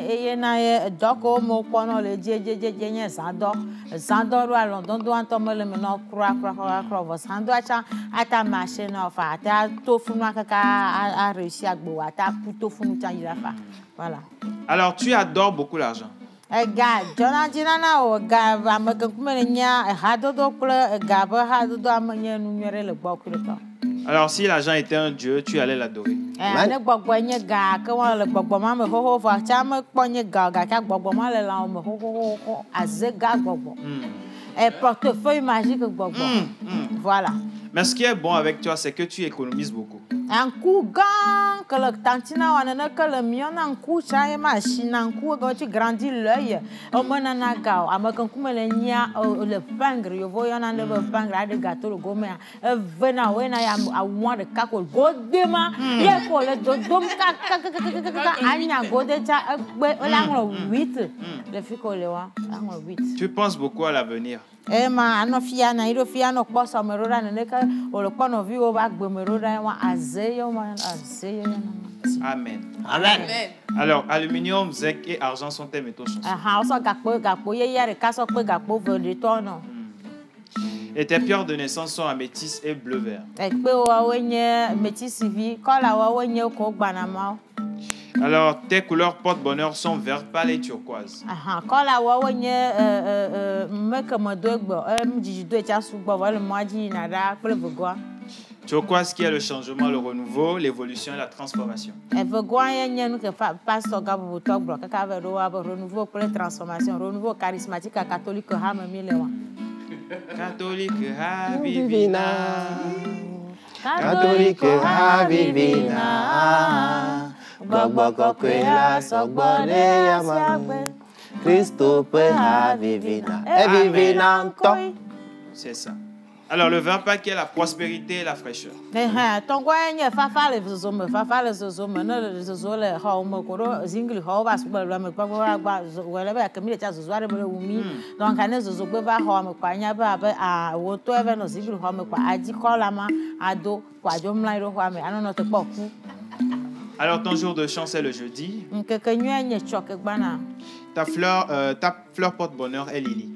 et na ye doko mo kono le je sando ro alon don do antomo le no kra vo sando acha ata machine fa ata to funu akaka a réussi à gbo ata puto funu cha ira fa. Voilà. Alors, tu adores beaucoup l'argent. Ga jona jinana o ga amakan kuma nya hadodo kula ga ba hadodo amanya nunyere le gbokure to. Alors, si l'argent était un dieu, tu allais l'adorer. Ne gbogbo nye ga ka wa le gbogbo ma me ho fa cha me kpo nye ga ka gbogbo ma le la me ho aze ga gbogbo. Et portefeuille magique gbogbo. Voilà. Mais ce qui est bon avec toi, c'est que tu économises beaucoup. Un coup gang que le tantina wana na que le mien un coup chaye machine un coup quand tu grandis l'œil au mona na gao amakan kuma le nya le pangre yo voyo na le pangre a de gâteau le gomme vena wena ya a one de kakol godema ye ko le dom ka anya godecha be langlo 8 le fiko le wa langlo 8. Tu penses beaucoup à l'avenir. Ma ano fia na iro fia no posa merora ne ka o lo kono vi o ba gbe merora wa azeyo ma azeyo. Amen. Amen. Alors, aluminium, zinc et argent sont tes métaux chanceux. O so gapo ye yare ka so pe gapo ve de tono. Et tes pierres de naissance sont améthyste et bleu vert. E pe o wa wenye métis vi kola wa wenye ko gbana ma. Alors, tes couleurs porte-bonheur sont vert pâle et turquoise. Kola wa wenye me comme do gbo mjiji do cha su gbo wa le moji na da pe le gwa. Turquoise qui est le changement, le renouveau, l'évolution et la transformation. E ve gwa yenye nu ke pastor gabu to gbo ka ve ro wa renouveau pour la transformation, renouveau charismatique catholique ha me mi le wa. Catholique ha vivina. Catholique ha vivina. Gbogbo kwela sogbole yama. Christo pe ha vivina. E vivina nto. C'est ça. Alors, le vin pas qui est la prospérité et la fraîcheur. Ton goye fafa le zozo me no le zozo le ha o me koro zingli ha ba su ba me pa ba wele ba kemi le cha zozo are bele umi donc ane zozo gbe ba ha me kwa nya ba a wo to eve no zingli ha me kwa aji kola ma ado kwa jo mla ro ha me ano no te po ku. Alors, ton jour de chance est le jeudi. Ta fleur porte-bonheur est Lily.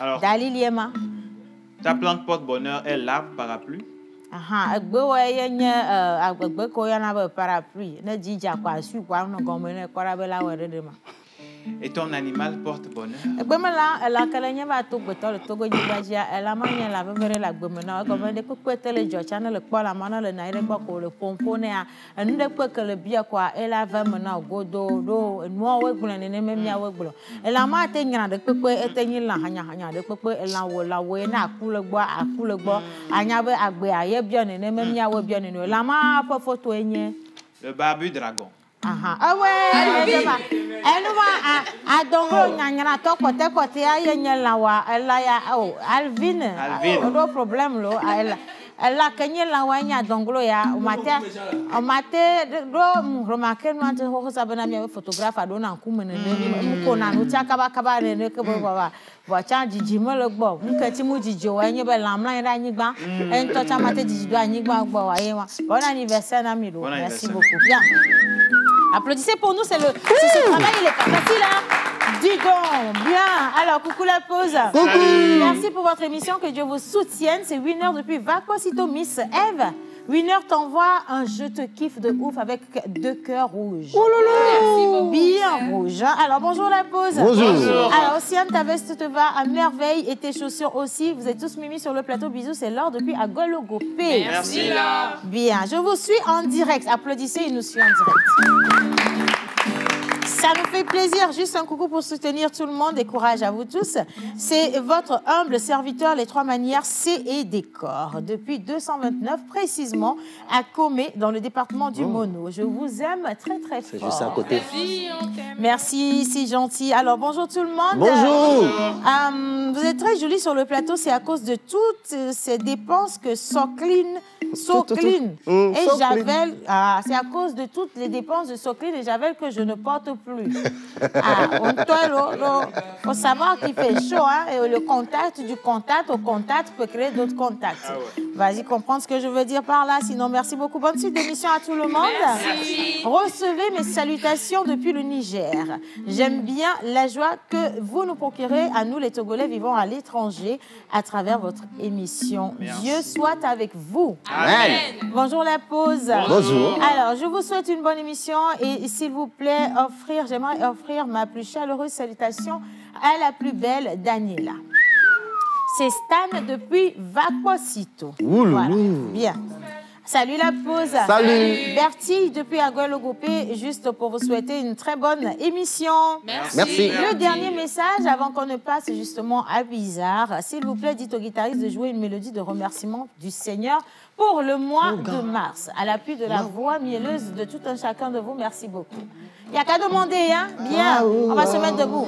Alors, ta plante porte-bonheur est l'arbre parapluie. Et ton animal porte-bonheur. Le barbu dragon. Ah ouais, Alvin, no problème lo, elle a gagné la wanya donglo ya, o mate do remarquer no ante ho sabana mi photographe adona nkumene ne ko na no chaka ba ne ke bo ba cha jiji mo le gbo nkati mu jiji o enye be lamlan ra nyigba en to cha mate jiji do anyigba gbo wa ye wa bon anniversaire na mi lo. Merci beaucoup. Bien. Applaudissez pour nous, c'est ce travail, il est pas facile, hein? Dis donc, bien. Alors, coucou la pause. Coucou. Merci pour votre émission, que Dieu vous soutienne. C'est Winner depuis Vacosito, Miss Eve. Winner t'envoie un je te kiffe de ouf avec 2 cœurs rouges. Oh là là. Merci beaucoup. Bien rouge. Hein? Alors, bonjour la pause. Bonjour. Alors, Océane, ta veste te va à merveille et tes chaussures aussi. Vous êtes tous mimi sur le plateau. Bisous, c'est Laure depuis Agologopé. Merci, Laure. Bien, je vous suis en direct. Applaudissez, il nous suit en direct. Ça nous fait plaisir. Juste un coucou pour soutenir tout le monde et courage à vous tous. C'est votre humble serviteur, les 3 manières C et décor. Depuis 229, précisément, à Comé, dans le département du Mono. Je vous aime très, très fort. C'est juste à côté. Merci, on t'aime. Merci, c'est gentil. Alors, bonjour tout le monde. Bonjour. Vous êtes très jolis sur le plateau. C'est à cause de toutes ces dépenses que Soclean et Soclean. Javel... Ah, c'est à cause de toutes les dépenses de Soclean et Javel que je ne porte plus. Faut savoir qu'il fait chaud. Hein, et le contact du contact au contact peut créer d'autres contacts. Ah ouais. Vas-y, comprendre ce que je veux dire par là. Sinon, merci beaucoup. Bonne suite d'émission à tout le monde. Merci. Recevez mes salutations depuis le Niger. J'aime bien la joie que vous nous procurez à nous, les Togolais vivant à l'étranger, à travers votre émission. Merci. Dieu soit avec vous. Amen. Bonjour la pause. Bonjour. Alors, je vous souhaite une bonne émission et s'il vous plaît, j'aimerais offrir ma plus chaleureuse salutation à la plus belle Daniela. C'est Stan depuis Vacosito. Voilà. Bien. Salut la pause. Salut. Bertille depuis Agologopé, juste pour vous souhaiter une très bonne émission. Merci. Le dernier message, avant qu'on ne passe justement à Bizarre, s'il vous plaît, dites au guitariste de jouer une mélodie de remerciement du Seigneur pour le mois de mars, à l'appui de la voix mielleuse de tout un chacun de vous. Merci beaucoup. Il n'y a qu'à demander, hein? Bien, on va se mettre debout.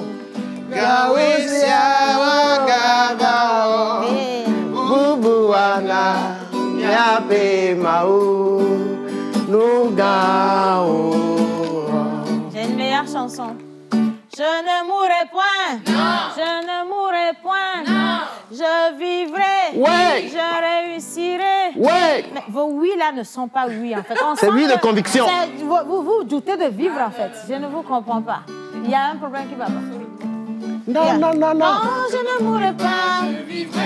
J'ai une meilleure chanson. Je ne mourrai point. Non. Je ne mourrai point. Non. Je vivrai. Ouais. Je réussirai. Ouais. Mais vos oui là ne sont pas oui en fait. C'est oui de conviction. Vous doutez de vivre en fait. Je ne vous comprends pas. Il y a un problème qui va pas. Non, non, non, non. Non, je ne mourrai pas. Je vivrai.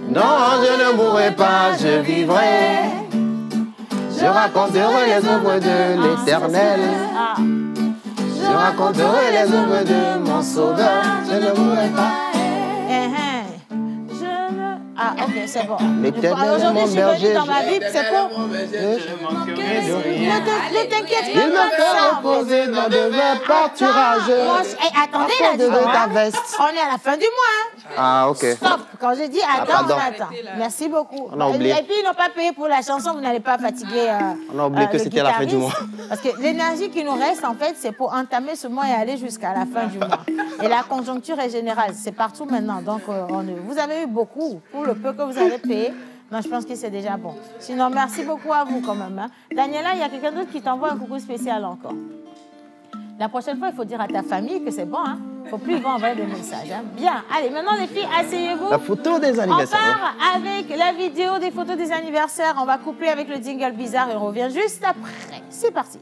Non, je ne mourrai pas, je vivrai. Je raconterai les œuvres de l'Éternel. Ah. Je raconterai les œuvres de mon Sauveur. Je ne mourrai pas. Ah, ok, c'est bon. L'Éternel est Aujourd'hui, mon je suis venue berger. dans ma vie, c'est pour... Je manquerai de rien. Ne t'inquiète Il me pas fait ça. reposer dans de verts pâturages. Attendez, Après de là, ta veste. on est à la fin du mois. Hein. Ah, ok. Stop. Quand je dis attends, pardon. on attend. Merci beaucoup. On a oublié. Et puis, ils n'ont pas payé pour la chanson, vous n'allez pas fatiguer. On a oublié que le c'était la fin du mois. guitariste. Parce que l'énergie qui nous reste, en fait, c'est pour entamer ce mois et aller jusqu'à la fin du mois. Et la conjoncture est générale. C'est partout maintenant. Donc, vous avez eu beaucoup pour le peu que vous avez payé. Non, je pense que c'est déjà bon. Sinon, merci beaucoup à vous quand même. Hein. Daniela, il y a quelqu'un d'autre qui t'envoie un coucou spécial encore. La prochaine fois, il faut dire à ta famille que c'est bon. Hein. Il ne faut plus envoyer des messages. Hein. Bien. Allez, maintenant, les filles, asseyez-vous. La photo des On anniversaires. part avec la vidéo des photos des anniversaires. On va coupler avec le jingle bizarre et on revient juste après. C'est parti.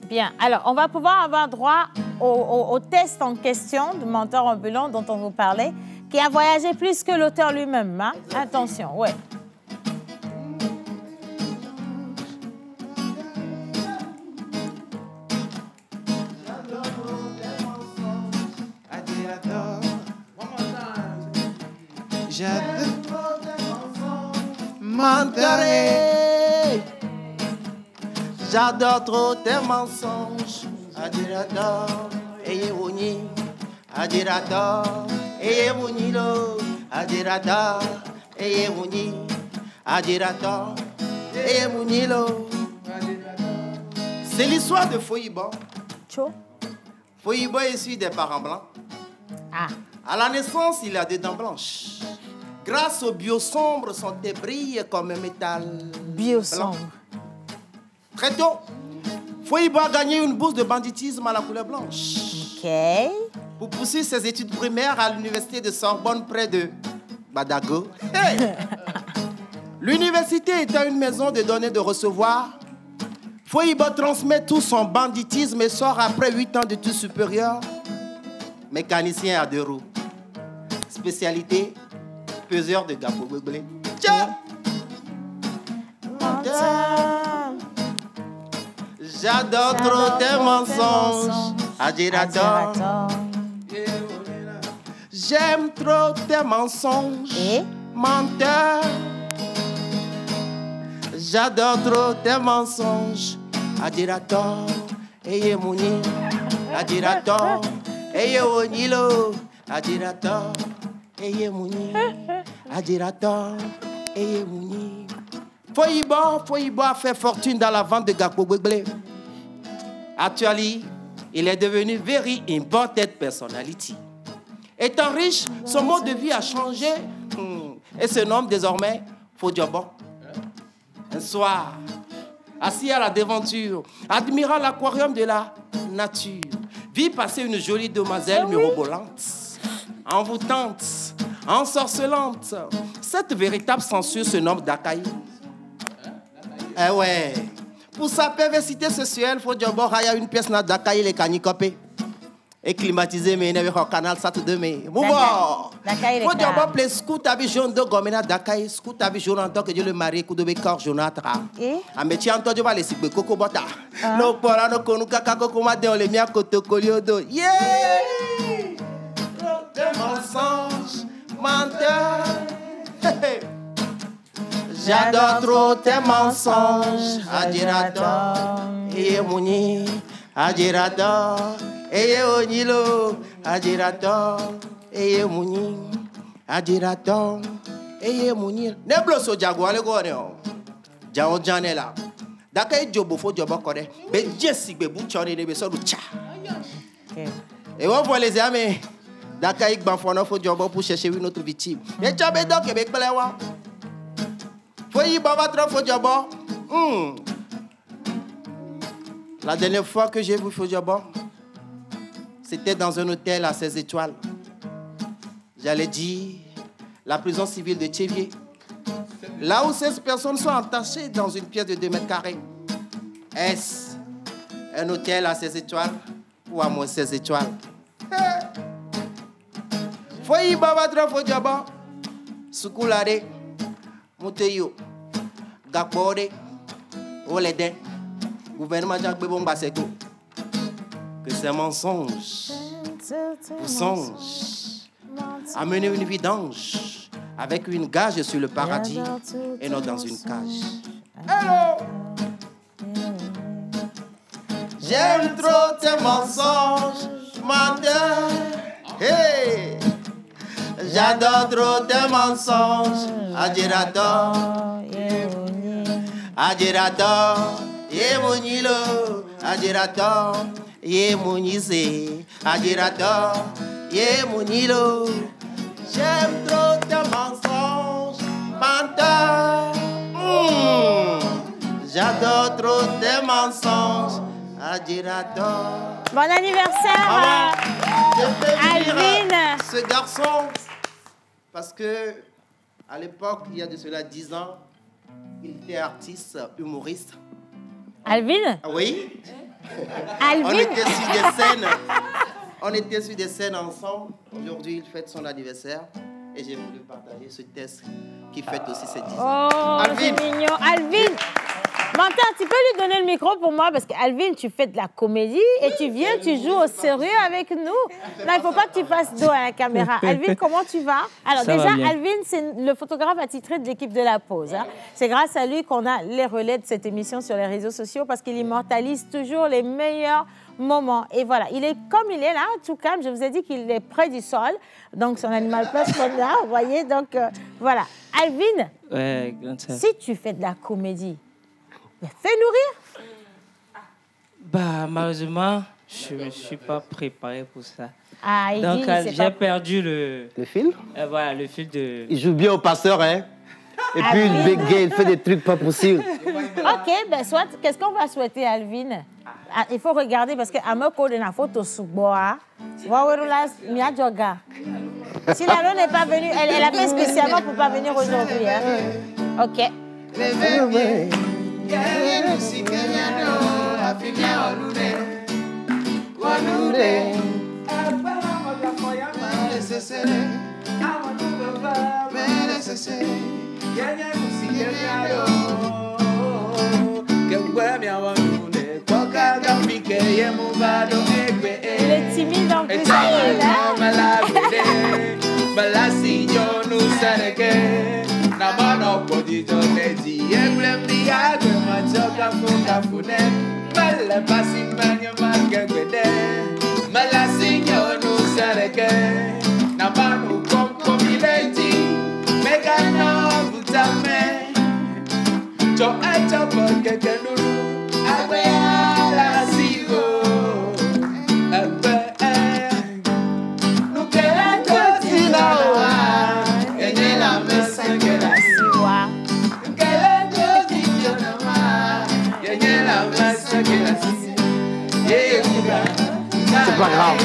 Bien, alors on va pouvoir avoir droit au test en question du mentor ambulant dont on vous parlait, qui a voyagé plus que l'auteur lui-même. Hein? Attention, ouais. menterai. J'adore trop tes mensonges. Adirator, Eyewuni. Adirator, Eyewuni lo. Adirator, Eyewuni. Adirator, Eyewuni lo. C'est l'histoire de Foyibo. Foyibo est issu des parents blancs. Ah. À la naissance, il a des dents blanches. Grâce au biosombre, son teint brille comme un métal. Biosombre. Très tôt, Foyibo a gagné une bourse de banditisme à la couleur blanche. Ok. Pour poursuivre ses études primaires à l'université de Sorbonne près de Badago. Hey! L'université étant une maison de donner et de recevoir, Foyibo transmet tout son banditisme et sort après 8 ans d'études supérieures. Mécanicien à 2 roues. Spécialité, peseur de gâteau. Tiens! J'adore trop tes mensonges. Adirator. J'aime trop tes mensonges. Menteur. J'adore trop tes mensonges. Adirator. Eyemuni. Adirator. Eyewonilo. Adirator. Eyemuni. Adirator. Eyemuni. Foyibo a fait fortune dans la vente de Gakpo-Gbegbele. Actuellement, il est devenu very important personality. Étant riche, son mode de vie a changé et se nomme désormais Fodiobo. Un soir, assis à la devanture, admirant l'aquarium de la nature, vit passer une jolie demoiselle mirobolante, envoûtante, ensorcelante. Cette véritable censure se nomme Dakai. Eh ouais. Pour sa perversité sexuelle, Fodiobo a une pièce dans Dakai les canicopés. Et climatisé, mais il y a un canal ça tout de mai. Mouvement. Fodiobo plaît scout avec jaune de gomena Dakai, scout avec jaune en tant que Dieu le mari, coup de bécor Jonatra. A métier en tant que les signes coco bota. No pora no konu kaka koko ma de on les mia koto koliodo. Yeah! Des mensonges, menteur. J'adore trop tes mensonges. Adirator, Eyemuni. Adirator, Eyewonilo. Adirator, Eyemuni. Adirator, Eyemuni. Neblo so jago ale go ne o. Jawo janela. Dakai jobo fo jobo kore. Be jesi be bu chori ne be so du cha. Et on voit les amis. Dakai gbanfono fo jobo pour chercher une autre victime. Et chabe donc be pelewa. La dernière fois que j'ai vu Fodiobo, c'était dans un hôtel à 16 étoiles. J'allais dire la prison civile de Tchévier. Là où 16 personnes sont attachées dans une pièce de 2 mètres carrés. Est-ce un hôtel à 16 étoiles ou à moins 16 étoiles? Fodiobo, Soukoulade, Mouteyo, Gakbode, Oleden, gouvernement Jacques Bebomba Seko. Que ces mensonges vous songent à mener une vie d'ange avec une gage sur le paradis et non dans une cage. Hello! J'aime trop tes mensonges, menteur. Hey! J'adore trop tes mensonges. Adirator, Adirator, Yemunilo. Adirator, Yemunise. Adirator, Yemunilo. J'aime trop tes mensonges, menteur. J'adore trop tes mensonges. Adirator. Bon anniversaire, Alvin. Ce garçon, parce que à l'époque, il y a de cela 10 ans, il était artiste, humoriste. Alvin? Oui. Alvin? On était sur des scènes ensemble. Aujourd'hui, il fête son anniversaire. Et j'ai voulu partager ce test qui fête aussi ses 10 ans. Oh, c'est mignon. Alvin! Martin, tu peux lui donner le micro pour moi parce qu'Alvin, tu fais de la comédie et tu viens, tu joues au sérieux avec nous. Non, il ne faut pas que tu fasses dos à la caméra. Alvin, comment tu vas? Alors Ça déjà, va bien. Alvin, c'est le photographe attitré de l'équipe de La Pause. Hein. C'est grâce à lui qu'on a les relais de cette émission sur les réseaux sociaux parce qu'il immortalise toujours les meilleurs moments. Et voilà, il est comme il est là, tout calme. Je vous ai dit qu'il est près du sol. Donc, son animal place comme là, vous voyez. Donc, voilà. Alvin, Ouais, grande sœur. si tu fais de la comédie, fais-nous rire. Bah, malheureusement, je ne me suis pas préparé pour ça. Ah, il Donc, dit, c'est j'ai pas... perdu le fil? voilà, le fil de... Il joue bien au passeur, hein? Et puis il bégaye, il fait des trucs pas possibles. OK, ben soit, qu'est-ce qu'on va souhaiter, Alvin? Ah, il faut regarder parce que Amoko de la photo sous bois. Si Lalo n'est pas venue, elle a fait spécialement pour pas venir aujourd'hui. Hein? OK. Il est timide en plus. C'est pas grave.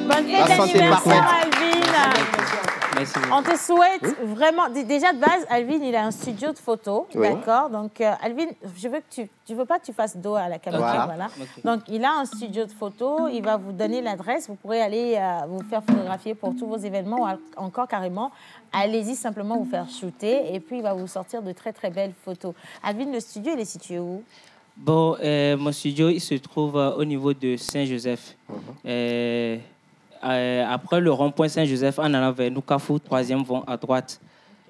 Bonne fête La santé d'anniversaire, parfaite. Alvin. Merci beaucoup. On te souhaite vraiment... Déjà, de base, Alvin, il a un studio de photo, Oui. d'accord? Donc, Alvin, je veux que tu veux pas que tu fasses dos à la caméra, voilà. Ok. Donc, il a un studio de photo, il va vous donner l'adresse, vous pourrez aller vous faire photographier pour tous vos événements, ou encore carrément, allez-y simplement vous faire shooter, et puis il va vous sortir de très, très belles photos. Alvin, le studio, il est situé où? Bon, mon studio, il se trouve au niveau de Saint-Joseph. Après le rond-point Saint-Joseph, en allant vers Nukafu, 3e vent à droite.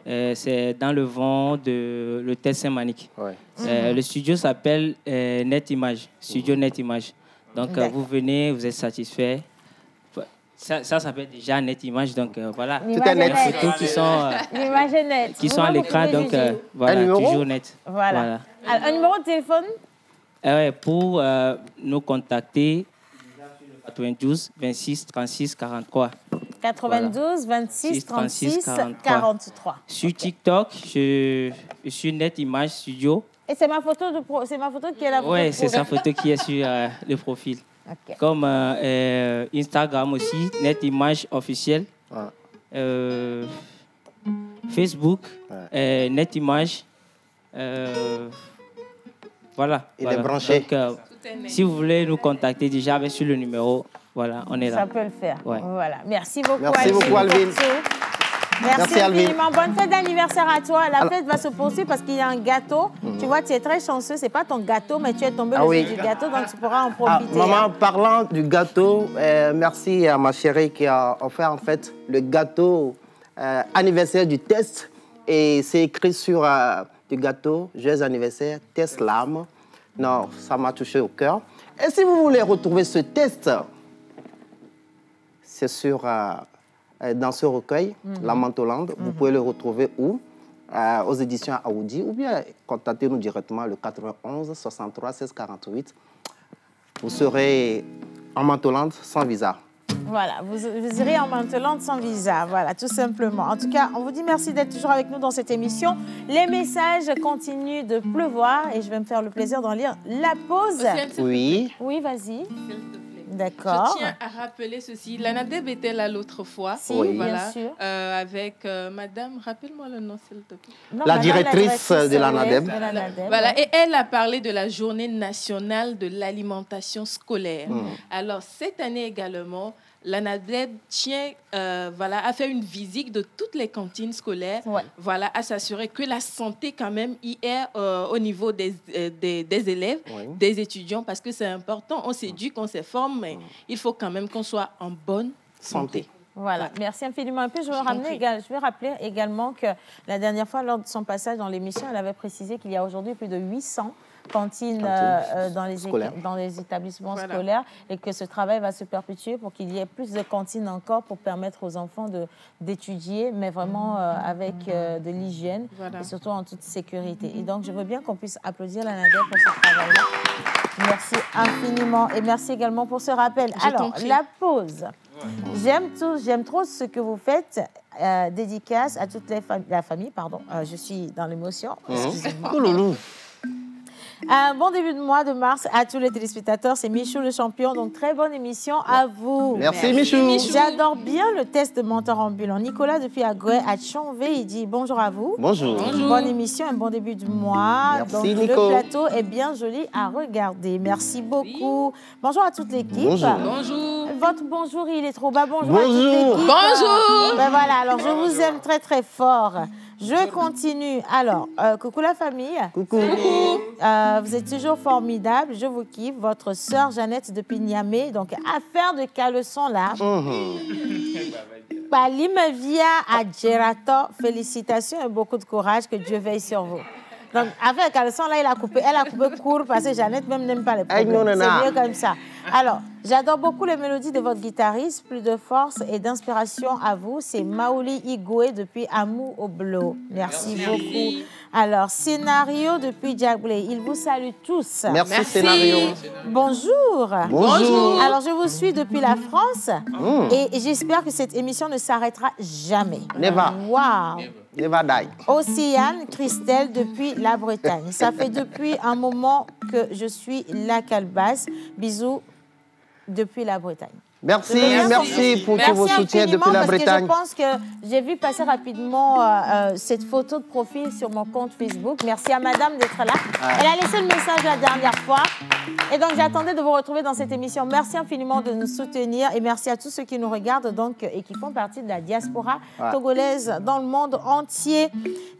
C'est dans le vent de l'hôtel Saint-Manique. Ouais. Le studio s'appelle Net Image, Studio Net Image. Donc, vous venez, vous êtes satisfait. Ça s'appelle déjà Net Image, donc voilà. Tout est net. Les photos qui sont, L'image est nette. qui Vous sont à vous l'écran, pouvez donc juger. voilà, Un numéro? toujours net. Voilà. Alors, un numéro de téléphone? Ouais, pour nous contacter, 92 26 36 43. 92 26 36 43. Sur TikTok, je suis Net Image Studio. Et c'est ma photo c'est ma photo qui est la photo. Oui, de c'est sa profil. photo qui est sur le profil. OK. Comme Instagram aussi, Net Image officiel. Ouais. Facebook, Net Image. Voilà. Il voilà. est branché. Donc, si vous voulez nous contacter déjà avec sur le numéro, voilà, on est là. Ça peut le faire. Ouais. Voilà. Merci beaucoup, Merci Alvin. beaucoup, Alvin. pour tout. Merci Merci, Alvin. infiniment. Bonne fête d'anniversaire à toi. La fête va se poursuivre parce qu'il y a un gâteau. Tu vois, tu es très chanceux. C'est pas ton gâteau, mais tu es tombé le oui. jour du gâteau, donc tu pourras en Ah, profiter. maman, parlant du gâteau, merci à ma chérie qui a offert en fait le gâteau anniversaire du test. Et c'est écrit sur du gâteau, joyeux anniversaire, test l'âme. Non, ça m'a touché au cœur. Et si vous voulez retrouver ce test, c'est sur, dans ce recueil, La Mentolande. Vous pouvez le retrouver où? Aux éditions Aoudi, ou bien contactez-nous directement le 91 63 16 48. Vous serez en Mentolande sans visa. Voilà, vous irez en Mentolande sans visa, voilà, tout simplement. En tout cas, on vous dit merci d'être toujours avec nous dans cette émission. Les messages continuent de pleuvoir et je vais me faire le plaisir d'en lire. La pause. Oui. Oui, vas-y. S'il te plaît. D'accord. Je tiens à rappeler ceci. L'ANADEB était là l'autre fois. Si, oui, bien sûr. Avec madame, rappelle-moi le nom, s'il te plaît. Non, la directrice de l'ANADEB. Voilà, et elle a parlé de la journée nationale de l'alimentation scolaire. Alors, cette année également, l'ANADEB a fait une visite de toutes les cantines scolaires, à s'assurer que la santé quand même y est au niveau des élèves, des étudiants, parce que c'est important. On s'éduque, on se forme, mais il faut quand même qu'on soit en bonne santé. Voilà, merci infiniment. Et puis, je vais rappeler également que la dernière fois, lors de son passage dans l'émission, elle avait précisé qu'il y a aujourd'hui plus de 800 cantines dans les établissements scolaires et que ce travail va se perpétuer pour qu'il y ait plus de cantines encore pour permettre aux enfants d'étudier, mais vraiment avec de l'hygiène et surtout en toute sécurité. Et donc, je veux bien qu'on puisse applaudir l'ANADEB pour ce travail-là. Merci infiniment et merci également pour ce rappel. Alors, la pause. J'aime trop ce que vous faites. Dédicace à toute la famille. Pardon, je suis dans l'émotion. Excusez-moi. Bon début de mois de mars à tous les téléspectateurs. C'est Michou le champion. Donc, très bonne émission à vous. Merci Michou. J'adore bien le test de mentor ambulant. Nicolas, depuis Agoué, à Chonvé, il dit bonjour à vous. Bonjour. Bonne émission, un bon début de mois. Merci, donc, Nico. Le plateau est bien joli à regarder. Merci beaucoup. Bonjour à toute l'équipe. Bonjour. Votre bonjour, il est trop bas. Bonjour à toute l'équipe. Bonjour. Ben voilà, alors je vous aime très très fort. Je continue. Alors, coucou la famille. Coucou. Vous êtes toujours formidable. Je vous kiffe. Votre sœur Jeannette depuis Niamey. Donc, affaire de caleçon là. Palimevia à Gerato. Félicitations et beaucoup de courage. Que Dieu veille sur vous. Donc, affaire de caleçon là, elle a coupé court parce que Jeannette même n'aime pas les problèmes. C'est mieux comme ça. Alors, j'adore beaucoup les mélodies de votre guitariste. Plus de force et d'inspiration à vous. C'est Maoli Igwe depuis Amou Oblo. Merci beaucoup. Alors, Scénario depuis Djagblé. Il vous salue tous. Merci. Scénario. Bonjour. Bonjour. Alors, je vous suis depuis la France et j'espère que cette émission ne s'arrêtera jamais. Never. Wow. Never die. Océane Christelle depuis la Bretagne. Ça fait depuis un moment que je suis la calebasse. Bisous depuis la Bretagne. Merci pour tous vos soutiens depuis la Bretagne. Parce que je pense que j'ai vu passer rapidement cette photo de profil sur mon compte Facebook. Merci à madame d'être là. Elle a laissé le message la dernière fois. Et donc, j'attendais de vous retrouver dans cette émission. Merci infiniment de nous soutenir et merci à tous ceux qui nous regardent donc, et qui font partie de la diaspora togolaise dans le monde entier.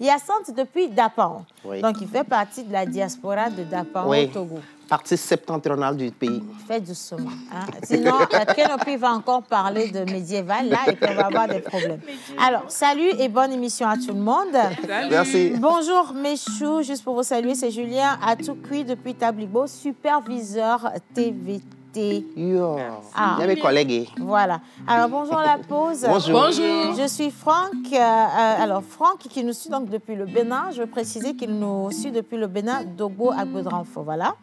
Hyacinthe depuis Dapan. Donc, il fait partie de la diaspora de Dapan au Togo. Partie septentrionale du pays. Fais doucement. Hein? Sinon, Kenopi va encore parler de médiéval, là, et puis on va avoir des problèmes. Alors, salut et bonne émission à tout le monde. Salut. Merci. Bonjour, Méchou. Juste pour vous saluer, c'est Julien Atoukui depuis Tablibo, superviseur TVT. Il y a mes collègues. Voilà. Alors, bonjour la pause. Bonjour. Je suis Franck. Alors, Franck qui nous suit donc depuis le Bénin. Je veux préciser qu'il nous suit depuis le Bénin, Dogbo à Godranfo. Voilà.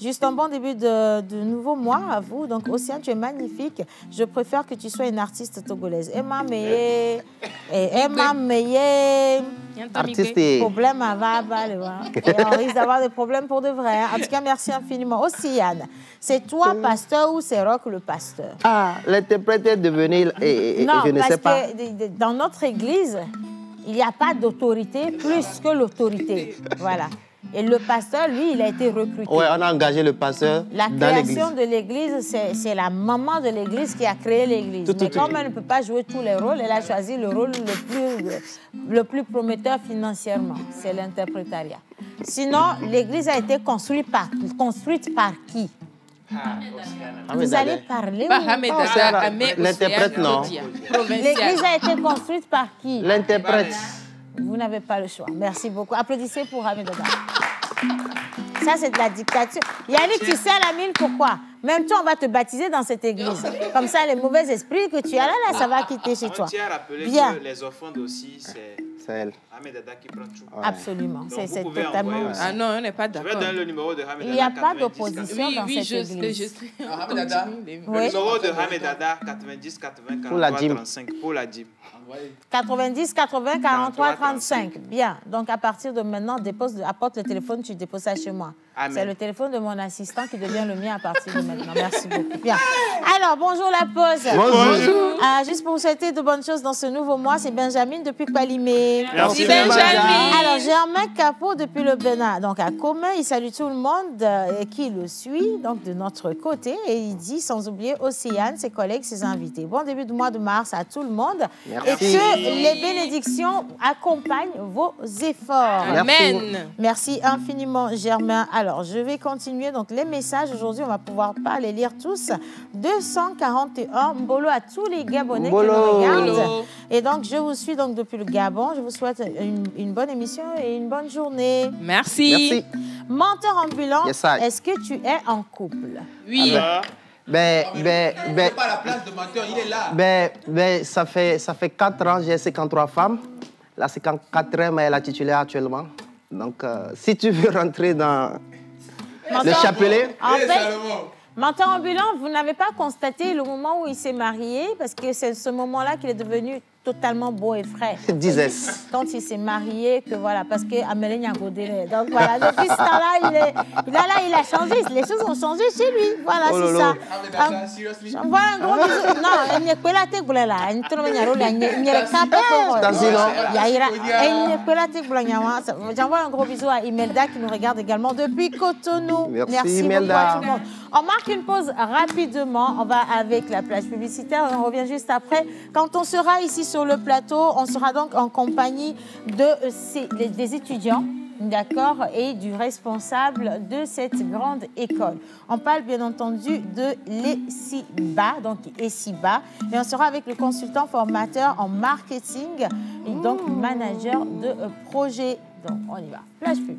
Juste un bon début de nouveau mois à vous. Donc, Océane, tu es magnifique. Je préfère que tu sois une artiste togolaise. Emma Meye. Artiste. Problème à Vaba. Et on risque d'avoir des problèmes pour de vrai. En tout cas, merci infiniment. Océane, c'est toi, pasteur, ou c'est Rock le pasteur? L'interprète est devenu... je ne sais pas. Non, parce que dans notre église, il n'y a pas d'autorité plus que l'autorité. Voilà. Et le pasteur, lui, il a été recruté. Oui, on a engagé le pasteur dans l'église. La création de l'église, c'est la maman de l'église qui a créé l'église. Mais comme elle ne peut pas jouer tous les rôles, elle a choisi le rôle le plus prometteur financièrement. C'est l'interprétariat. Sinon, l'église a été construite par qui? Vous allez parler l'interprète, non. L'église a été construite par qui? L'interprète. Vous n'avez pas le choix. Merci beaucoup. Applaudissez pour Hamid Dada. Ça, c'est de la dictature. Yannick, tu sais à la mine pourquoi? Même toi, on va te baptiser dans cette église. Comme ça, les mauvais esprits que tu as là, ça va quitter chez toi. On tient à rappeler que les offrandes aussi, c'est elle. Hamid Dada qui prend tout. Absolument. C'est totalement... Ah non, on n'est pas d'accord. Je vais donner le numéro de Hamid Dada. Il n'y a pas d'opposition dans cette église. Hamid Dada. Le numéro de Hamid Dada, 90 80 43 35 pour la dîme. 90 80 43 35. Bien. Donc, à partir de maintenant, apporte le téléphone, tu déposes ça chez moi. Amen. C'est le téléphone de mon assistant qui devient le mien à partir de maintenant. Merci beaucoup. Bien. Alors, bonjour la pause. Bonjour. Juste pour vous souhaiter de bonnes choses dans ce nouveau mois, c'est Benjamin depuis Palimé. Merci, Benjamin. Alors, Germain Capot depuis le Bénin. Donc, à Commun, il salue tout le monde qui le suit, donc de notre côté. Et il dit, sans oublier Océane, ses collègues, ses invités. Bon début de mois de mars à tout le monde. Merci. Et que les bénédictions accompagnent vos efforts. Amen. Merci infiniment, Germain. Alors, je vais continuer. Donc, les messages, aujourd'hui, on va pouvoir pas les lire tous. 241, Mbolo à tous les Gabonais qui nous regardent. Mbolo. Et donc, je vous suis donc depuis le Gabon. Je vous souhaite une bonne émission et une bonne journée. Merci. Merci. Menteur ambulant, Yes, I. est-ce que tu es en couple? Oui. Ah, Il n'est pas à la place de menteur, il est là. Ça fait 4 ans, j'ai 53 femmes. La 54e est la titulaire actuellement. Donc, si tu veux rentrer dans le Menteur- chapelet, En Eh, fait, Salomon. menteur ambulant, vous n'avez pas constaté le moment où il s'est marié, parce que c'est ce moment-là qu'il est devenu totalement beau et frais. disais. Quand il s'est marié, que voilà, parce que Amélie Nyagodele. Donc voilà, depuis ce temps-là, il a changé. Les choses ont changé chez lui. Voilà, Oh c'est là ça. là. Ah, mais d'accord, seriously. J'envoie un gros bisou. Non, il n'y a pas la tête boula là. Il n'y a pas la tête boula. J'envoie un gros bisou à Imelda qui nous regarde également depuis Cotonou. Merci, beaucoup Imelda. à tout le monde. On marque une pause rapidement. On va avec la plage publicitaire. On revient juste après. Quand on sera ici sur le plateau, on sera donc en compagnie des étudiants. D'accord, et du responsable de cette grande école. On parle bien entendu de l'ESIBA, donc ESIBA, et on sera avec le consultant formateur en marketing et donc manager de projet. Donc on y va. Plage pub.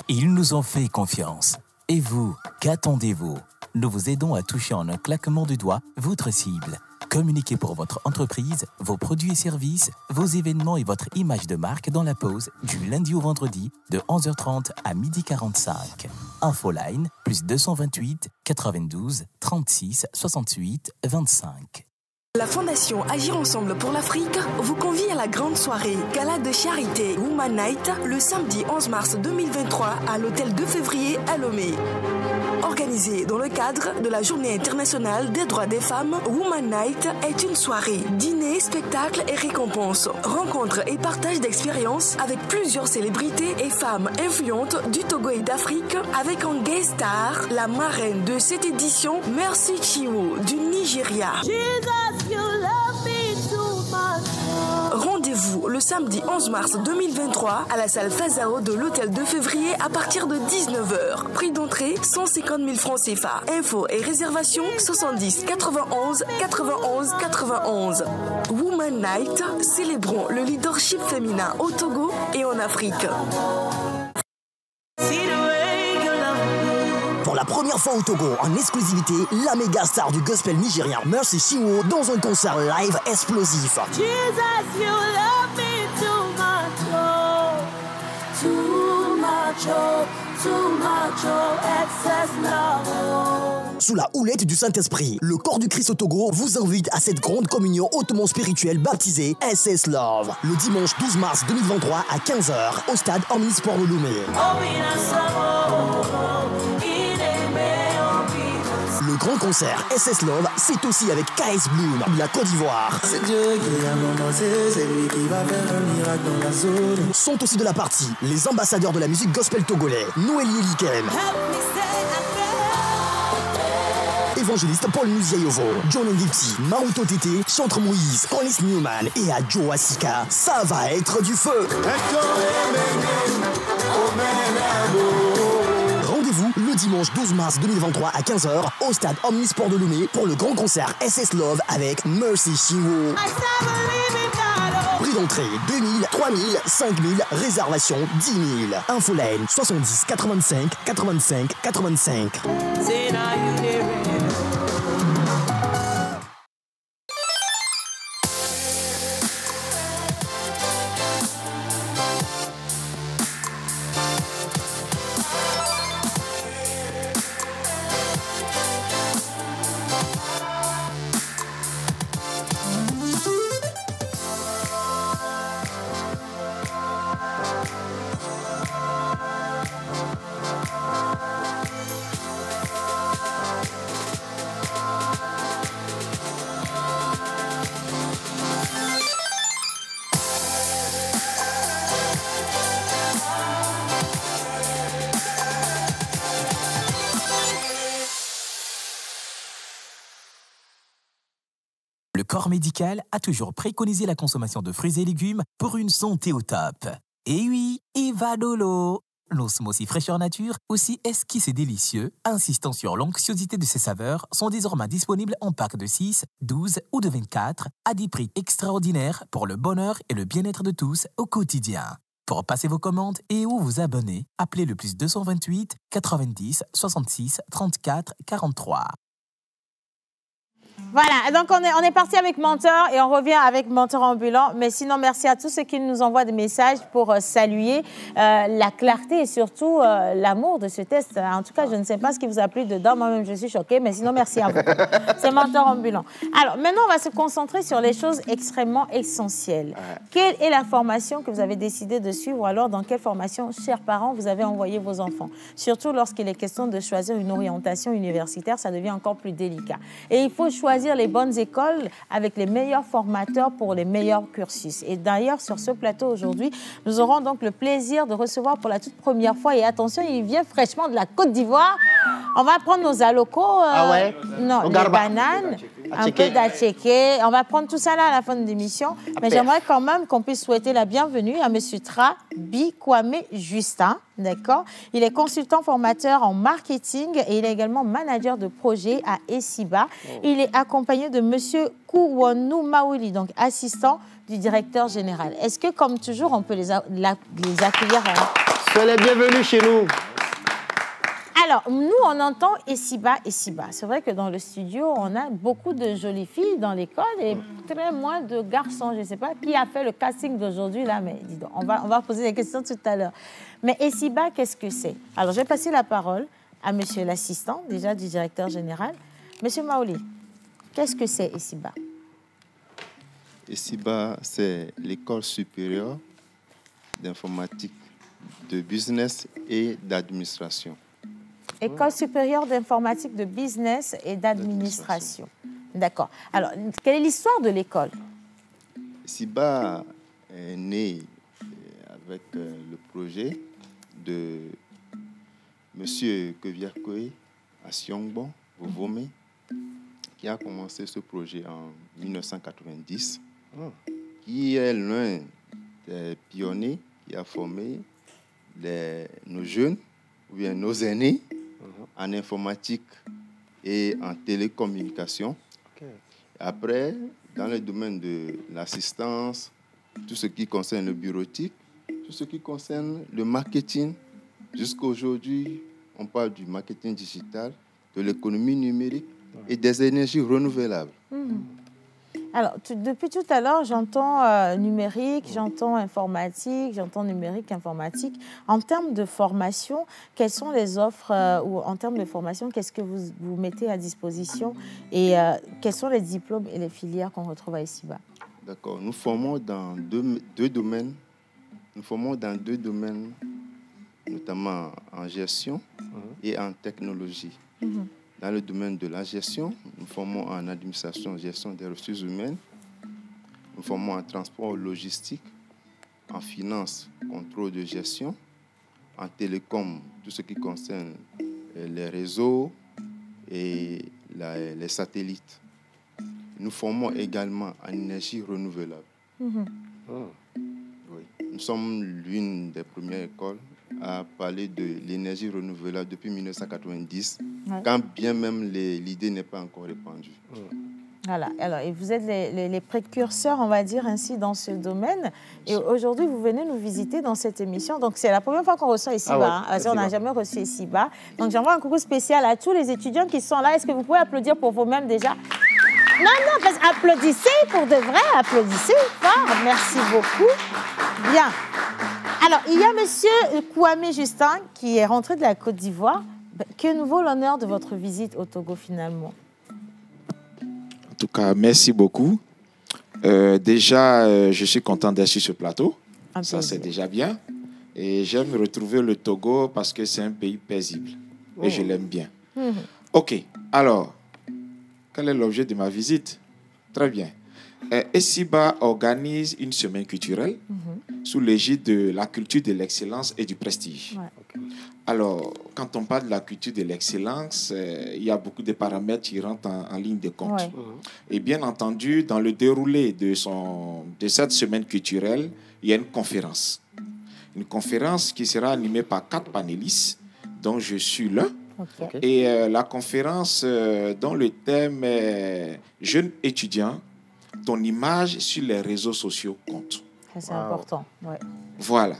Ils nous ont fait confiance. Et vous, qu'attendez-vous? Nous vous aidons à toucher en un claquement de doigts votre cible. Communiquez pour votre entreprise, vos produits et services, vos événements et votre image de marque dans la pause du lundi au vendredi de 11h30 à 12h45. Infoline plus 228 92 36 68 25. La Fondation Agir Ensemble pour l'Afrique vous convie à la grande soirée Gala de Charité Woman Night le samedi 11 mars 2023 à l'hôtel 2 février à Lomé. Organisée dans le cadre de la Journée internationale des droits des femmes, Woman Night est une soirée, dîner, spectacle et récompenses, rencontres et partage d'expériences avec plusieurs célébrités et femmes influentes du Togo et d'Afrique, avec en guest star la marraine de cette édition, Mercy Chinwo du Nigeria. Rendez-vous le samedi 11 mars 2023 à la salle Fazao de l'hôtel 2 février à partir de 19h. Prix d'entrée 150 000 francs CFA. Infos et réservations 70 91 91 91. Woman Night, célébrons le leadership féminin au Togo et en Afrique. Pour la première fois au Togo, en exclusivité, la méga star du gospel nigérien Mercy Chinwo dans un concert live explosif. Sous la houlette du Saint-Esprit, le corps du Christ au Togo vous invite à cette grande communion hautement spirituelle baptisée SS Love. Le dimanche 12 mars 2023 à 15h au stade Omnisport de Lomé. Le grand concert SS Love, c'est aussi avec KS Bloom, la Côte d'Ivoire. C'est Dieu qui a commencé, c'est lui qui va faire un miracle dans la zone. Sont aussi de la partie les ambassadeurs de la musique gospel togolais, Noélie Elikem, évangéliste Paul Muziayovo, John Ngipti, Maruto Tété, Chantre Moïse, Corliss Newman et Adjo Asika. Ça va être du feu. Rendez-vous le dimanche 12 mars 2023 à 15h au stade Omnisport de Lomé pour le grand concert SS Love avec Mercy Chinwo. Prix d'entrée 2000, 3000, 5000, réservation 10 000. Infoline 70 85 85 85. Le corps médical a toujours préconisé la consommation de fruits et légumes pour une santé au top. Et oui, Evadolo, nos smoothies fraîcheur nature, aussi esquisses et délicieux, insistant sur l'onctuosité de ses saveurs, sont désormais disponibles en packs de 6, 12 ou de 24 à des prix extraordinaires pour le bonheur et le bien-être de tous au quotidien. Pour passer vos commandes et ou vous abonner, appelez le plus 228 90 66 34 43. Voilà, donc on est parti avec Menteur et on revient avec Menteur ambulant. Mais sinon, merci à tous ceux qui nous envoient des messages pour saluer la clarté et surtout l'amour de ce test. En tout cas, je ne sais pas ce qui vous a plu dedans. Moi-même, je suis choquée, mais sinon, merci à vous. C'est Menteur ambulant. Alors, maintenant, on va se concentrer sur les choses extrêmement essentielles. Quelle est la formation que vous avez décidé de suivre ou alors dans quelle formation, chers parents, vous avez envoyé vos enfants? Surtout lorsqu'il est question de choisir une orientation universitaire, ça devient encore plus délicat. Et il faut choisir les bonnes écoles avec les meilleurs formateurs pour les meilleurs cursus. Et d'ailleurs, sur ce plateau aujourd'hui, nous aurons donc le plaisir de recevoir pour la toute première fois, et attention, il vient fraîchement de la Côte d'Ivoire. On va prendre nos alocos, non, les bananes, un peu d'atchéké. On va prendre tout ça là à la fin de l'émission. Mais j'aimerais quand même qu'on puisse souhaiter la bienvenue à M. Trabi Kwame Justin. D'accord. Il est consultant formateur en marketing et il est également manager de projet à Esiba. Il est accompagné de M. Kouwanou Maouli, donc assistant du directeur général. Est-ce que, comme toujours, on peut les accueillir? Soyez les bienvenus chez nous. Alors, nous, on entend Esiba, Esiba. C'est vrai que dans le studio, on a beaucoup de jolies filles dans l'école et très moins de garçons. Je ne sais pas qui a fait le casting d'aujourd'hui, là, mais dis donc, on va poser des questions tout à l'heure. Mais Esiba, qu'est-ce que c'est? Alors, je vais passer la parole à monsieur l'assistant, déjà du directeur général. Monsieur Maouli, qu'est-ce que c'est Esiba? Esiba, c'est l'école supérieure d'informatique, de business et d'administration. École supérieure d'informatique, de business et d'administration. D'accord. Alors, quelle est l'histoire de l'école? Esiba est né avec le projet de M. Keviakoe à Siongbon, au Vomé, qui a commencé ce projet en 1990, qui est l'un des pionniers qui a formé nos jeunes, ou bien nos aînés, en informatique et en télécommunication. Après, dans le domaine de l'assistance, tout ce qui concerne le bureautique, tout ce qui concerne le marketing. Jusqu'à aujourd'hui, on parle du marketing digital, de l'économie numérique et des énergies renouvelables. Alors, depuis tout à l'heure, j'entends numérique, j'entends informatique, j'entends numérique, informatique. En termes de formation, quelles sont les offres ou en termes de formation, qu'est-ce que vous mettez à disposition et quels sont les diplômes et les filières qu'on retrouve à Esiba? D'accord. Nous formons dans deux domaines. Nous formons dans deux domaines, notamment en gestion et en technologie. Dans le domaine de la gestion, nous formons en administration, gestion des ressources humaines. Nous formons en transport logistique, en finance, contrôle de gestion, en télécom, tout ce qui concerne les réseaux et les satellites. Nous formons également en énergie renouvelable. Oui. Nous sommes l'une des premières écoles à parler de l'énergie renouvelable depuis 1990, quand bien même l'idée n'est pas encore répandue. Voilà. Alors, et vous êtes les précurseurs, on va dire ainsi, dans ce domaine. Et aujourd'hui, vous venez nous visiter dans cette émission. Donc, c'est la première fois qu'on reçoit Esiba. Parce qu'on n'a jamais reçu Esiba. Donc, j'envoie un coucou spécial à tous les étudiants qui sont là. Est-ce que vous pouvez applaudir pour vous-même déjà? Non, parce applaudissez pour de vrai, applaudissez fort. Merci beaucoup. Bien. Alors, il y a M. Kwame Justin qui est rentré de la Côte d'Ivoire. Que nous vaut l'honneur de votre visite au Togo finalement? En tout cas, merci beaucoup. Déjà, je suis content d'être sur ce plateau. Ça, c'est déjà bien. Et j'aime retrouver le Togo parce que c'est un pays paisible. Et je l'aime bien. OK. Alors, quel est l'objet de ma visite? Très bien. Esiba organise une semaine culturelle sous l'égide de la culture de l'excellence et du prestige. Alors, quand on parle de la culture de l'excellence, il y a beaucoup de paramètres qui rentrent en ligne de compte. Ouais. Et bien entendu, dans le déroulé de cette semaine culturelle, il y a une conférence. Une conférence qui sera animée par 4 panélistes, dont je suis l'un. Okay. Et la conférence dont le thème est « Jeunes étudiants, ton image sur les réseaux sociaux compte ». C'est important. Ouais. Voilà.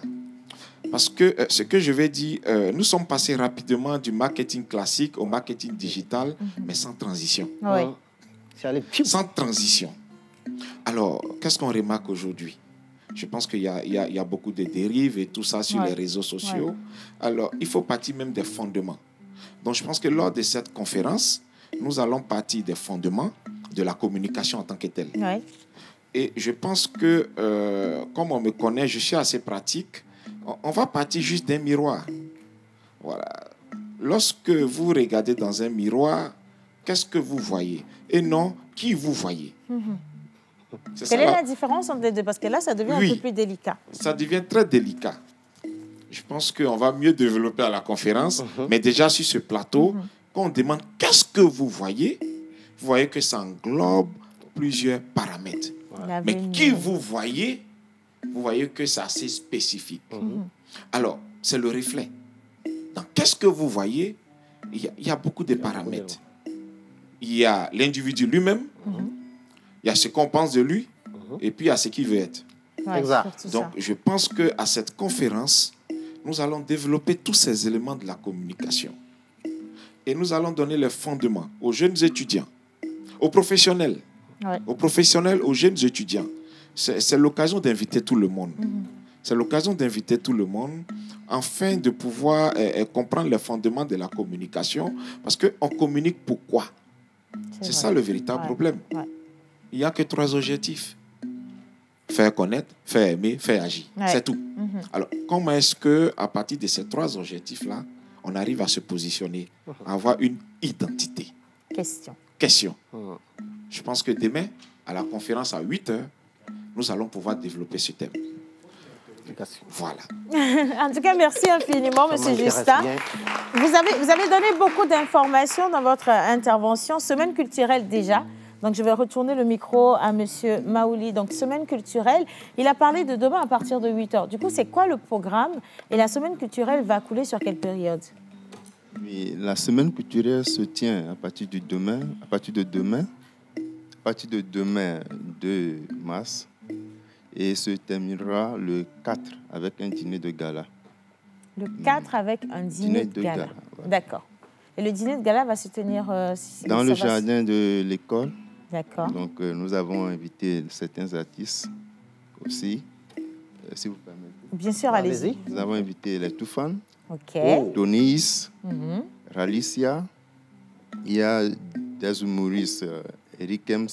Parce que ce que je vais dire, nous sommes passés rapidement du marketing classique au marketing digital, mais sans transition. Oui. Sans transition. Alors, qu'est-ce qu'on remarque aujourd'hui? Je pense qu'il y a beaucoup de dérives et tout ça sur les réseaux sociaux. Ouais. Alors, il faut partir même des fondements. Donc, je pense que lors de cette conférence, nous allons partir des fondements de la communication en tant que telle. Ouais. Et je pense que, comme on me connaît, je suis assez pratique. On va partir juste d'un miroir. Voilà. Lorsque vous regardez dans un miroir, qu'est-ce que vous voyez? Et non, qui vous voyez? Quelle est la différence entre les deux? Parce que là, ça devient un peu plus délicat. Ça devient très délicat. Je pense qu'on va mieux développer à la conférence, mais déjà sur ce plateau, quand on demande qu'est-ce que vous voyez que ça englobe plusieurs paramètres. Mais qui vous voyez que c'est assez spécifique. Alors, c'est le reflet. Donc, qu'est-ce que vous voyez? Il y a beaucoup de paramètres. Il y a l'individu lui-même, il y a ce qu'on pense de lui, et puis il y a ce qu'il veut être. Ouais, exact. Donc, je pense qu'à cette conférence, nous allons développer tous ces éléments de la communication. Et nous allons donner les fondements aux jeunes étudiants, aux professionnels, aux jeunes étudiants. C'est l'occasion d'inviter tout le monde. C'est l'occasion d'inviter tout le monde afin de pouvoir comprendre les fondements de la communication. Parce qu'on communique pourquoi? C'est ça le véritable problème. Il n'y a que 3 objectifs. Faire connaître, faire aimer, faire agir. C'est tout. Alors, comment est-ce qu'à partir de ces 3 objectifs-là, on arrive à se positionner, à avoir une identité? Question. Je pense que demain, à la conférence à 8h, nous allons pouvoir développer ce thème. Voilà. En tout cas, merci infiniment, M. Justin. Vous avez donné beaucoup d'informations dans votre intervention. Semaine culturelle déjà. Donc, je vais retourner le micro à M. Maouli. Donc, semaine culturelle, il a parlé de demain à partir de 8h. Du coup, c'est quoi le programme? Et la semaine culturelle va couler sur quelle période? Oui, la semaine culturelle se tient à partir de demain, 2 mars, et se terminera le 4 avec un dîner de gala. Le 4 avec un dîner de gala. Ouais. D'accord. Et le dîner de gala va se tenir dans le jardin de l'école. D'accord. Donc, nous avons invité certains artistes aussi, si vous permettez. Bien sûr, allez-y. Nous avons invité les Toufan, Donis, Ralicia. Il y a des humoristes, Eric Ems,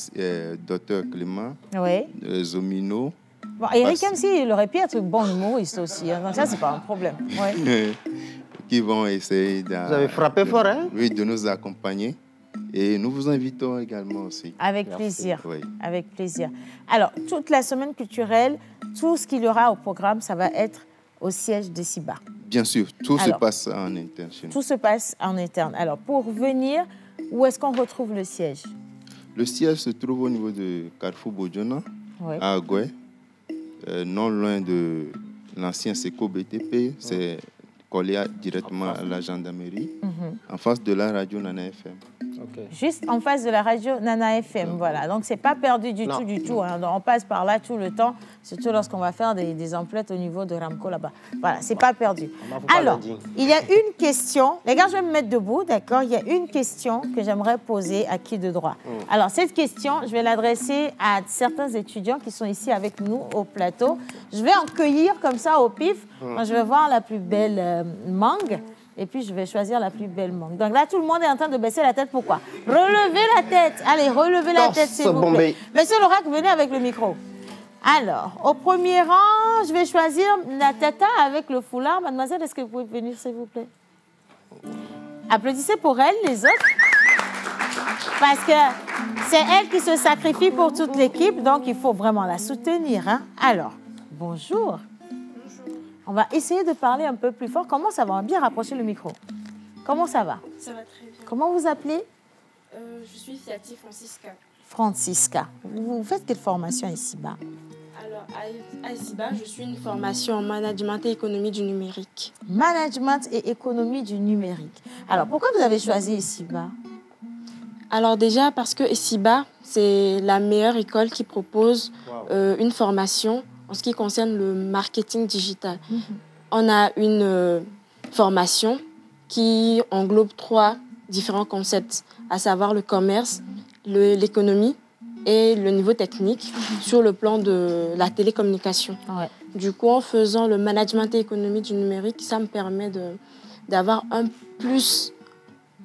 Dr Clément, Zomino. Bon, Eric Ems, il aurait pu être bon humoriste aussi. Hein. Donc ça, c'est pas un problème. Qui vont essayer Vous avez frappé fort, hein? Oui, de nous accompagner. Et nous vous invitons également aussi. Avec plaisir. Oui. Avec plaisir. Alors, toute la semaine culturelle, tout ce qu'il y aura au programme, ça va être au siège de CIBA. Bien sûr, tout se passe en interne. Tout se passe en interne. Alors, pour venir, où est-ce qu'on retrouve le siège? Le siège se trouve au niveau de Carrefour Bodjona, à Agoué, non loin de l'ancien SECO BTP. C'est collé directement à la gendarmerie, en face de la radio Nana FM. Juste en face de la radio Nana FM, voilà. Donc, c'est pas perdu du tout. Hein. On passe par là tout le temps, surtout lorsqu'on va faire des emplettes au niveau de Ramco là-bas. Voilà, c'est pas perdu. Alors, il y a une question. Les gars, je vais me mettre debout, d'accord? Il y a une question que j'aimerais poser à qui de droit. Alors, cette question, je vais l'adresser à certains étudiants qui sont ici avec nous au plateau. Je vais en cueillir comme ça au pif. Moi, je vais voir la plus belle mangue. Et puis, je vais choisir la plus belle mangue. Donc là, tout le monde est en train de baisser la tête. Pourquoi? Relevez la tête. Allez, relevez la tête, s'il vous plaît. Monsieur Lorac, venez avec le micro. Alors, au premier rang, je vais choisir la tata avec le foulard. Mademoiselle, est-ce que vous pouvez venir, s'il vous plaît? Applaudissez pour elle, les autres. Parce que c'est elle qui se sacrifie pour toute l'équipe. Donc, il faut vraiment la soutenir. Hein? Alors, bonjour. On va essayer de parler un peu plus fort. Comment ça va? On va bien rapprocher le micro. Comment ça va? Ça va très bien. Comment vous appelez? Je suis Fiati Francisca. Francisca. Vous faites quelle formation à ICIBA? Alors, à ICIBA, je suis une formation en management et économie du numérique. Management et économie du numérique. Alors, pourquoi vous avez choisi ICIBA? Alors déjà, parce que ICIBA, c'est la meilleure école qui propose une formation en ce qui concerne le marketing digital. On a une formation qui englobe 3 différents concepts, à savoir le commerce, l'économie et le niveau technique sur le plan de la télécommunication. Ouais. Du coup, en faisant le management et économie du numérique, ça me permet d'avoir un plus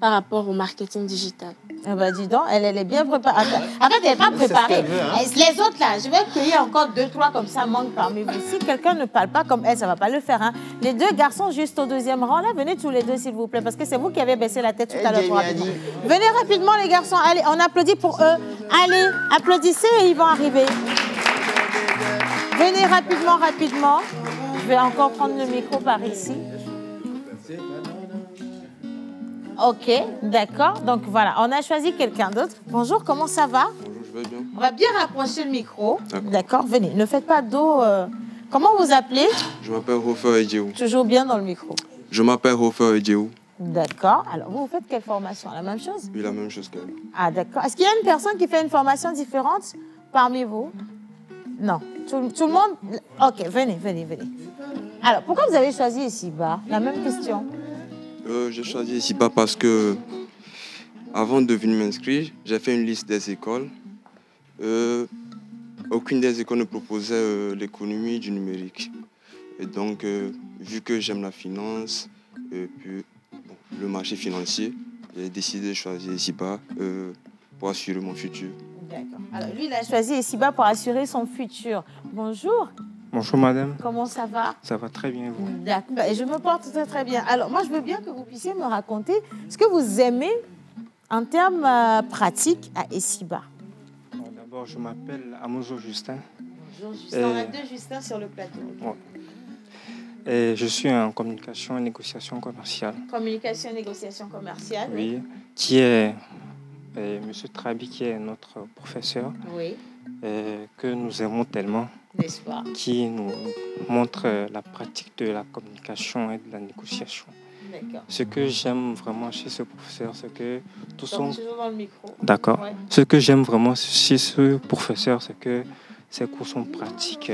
par rapport au marketing digital. Eh ben, dis donc, elle est bien préparée. En fait, elle n'est pas préparée. Les autres, là, je vais cueillir encore 2, 3 comme ça, manque parmi vous. Si quelqu'un ne parle pas comme elle, ça ne va pas le faire. Hein. Les 2 garçons juste au 2e rang, là, venez tous les 2, s'il vous plaît, parce que c'est vous qui avez baissé la tête tout à l'heure. Venez rapidement, les garçons. Allez, on applaudit pour eux. Allez, applaudissez et ils vont arriver. Venez rapidement, rapidement. Je vais encore prendre le micro par ici. Ok, d'accord. Donc voilà, on a choisi quelqu'un d'autre. Bonjour, comment ça va? Bonjour, je vais bien. On va bien rapprocher le micro. D'accord, venez. Ne faites pas d'eau. Comment vous appelez? Je m'appelle Hofer Edjeou. Toujours bien dans le micro. Je m'appelle Hofer Edjeou. D'accord. Alors, vous faites quelle formation? La même chose? Oui, la même chose qu'elle. Ah, d'accord. Est-ce qu'il y a une personne qui fait une formation différente parmi vous? Non. Tout le monde? Ok, venez. Alors, pourquoi vous avez choisi ICIBA? La même question. J'ai choisi ICIBA parce que, avant de venir m'inscrire, j'ai fait une liste des écoles. Aucune des écoles ne proposait l'économie du numérique. Et donc, vu que j'aime la finance, puis le marché financier, j'ai décidé de choisir ICIBA pour assurer mon futur. D'accord. Alors, lui, il a choisi ICIBA pour assurer son futur. Bonjour. Bonjour madame. Comment ça va? Ça va très bien, vous? D'accord, et je me porte très très bien. Alors moi je veux bien que vous puissiez me raconter ce que vous aimez en termes pratiques à ICIBA. D'abord je m'appelle Amozo Justin. Bonjour Justin, on a 2 Justins sur le plateau. Ouais. Et je suis en communication et négociation commerciale. Communication et négociation commerciale. Oui, qui est M. Trabi qui est notre professeur. Oui. Que nous aimons tellement. Qui nous montre la pratique de la communication et de la négociation. Ce que j'aime vraiment chez ce professeur, c'est que tout son... D'accord. Ouais. Ce que j'aime vraiment chez ce professeur, c'est que ses cours sont pratiques.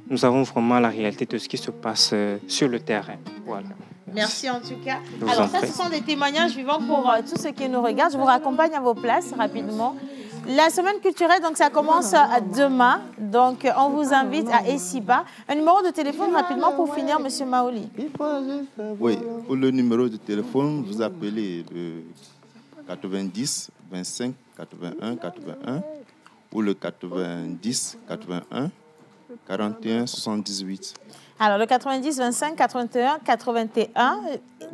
Nous avons vraiment la réalité de ce qui se passe sur le terrain. Voilà. Merci en tout cas. Alors ça, ce sont des témoignages vivants pour tous ceux qui nous regardent. Je vous raccompagne à vos places rapidement. La semaine culturelle, donc ça commence demain. Donc on vous invite à ICIBA. Un numéro de téléphone rapidement pour finir, Monsieur Maoli. Oui, pour le numéro de téléphone, vous appelez le 90 25 81 81 ou le 90 81 41 78. Alors, le 90 25 81 81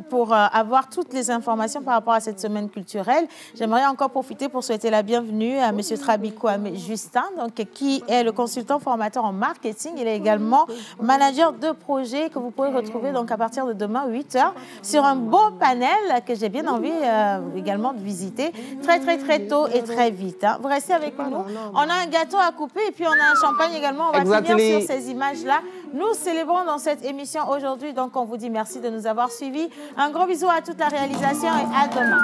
pour avoir toutes les informations par rapport à cette semaine culturelle. J'aimerais encore profiter pour souhaiter la bienvenue à M. Trabikouame Justin, donc, qui est le consultant formateur en marketing. Il est également manager de projet que vous pouvez retrouver donc, à partir de demain, 8h, sur un beau panel que j'ai bien envie également de visiter très, très, très tôt et très vite. Hein. Vous restez avec nous. On a un gâteau à couper et puis on a un champagne également. On va finir sur ces images-là. Nous célébrons dans cette émission aujourd'hui, donc on vous dit merci de nous avoir suivis. Un gros bisou à toute la réalisation et à demain.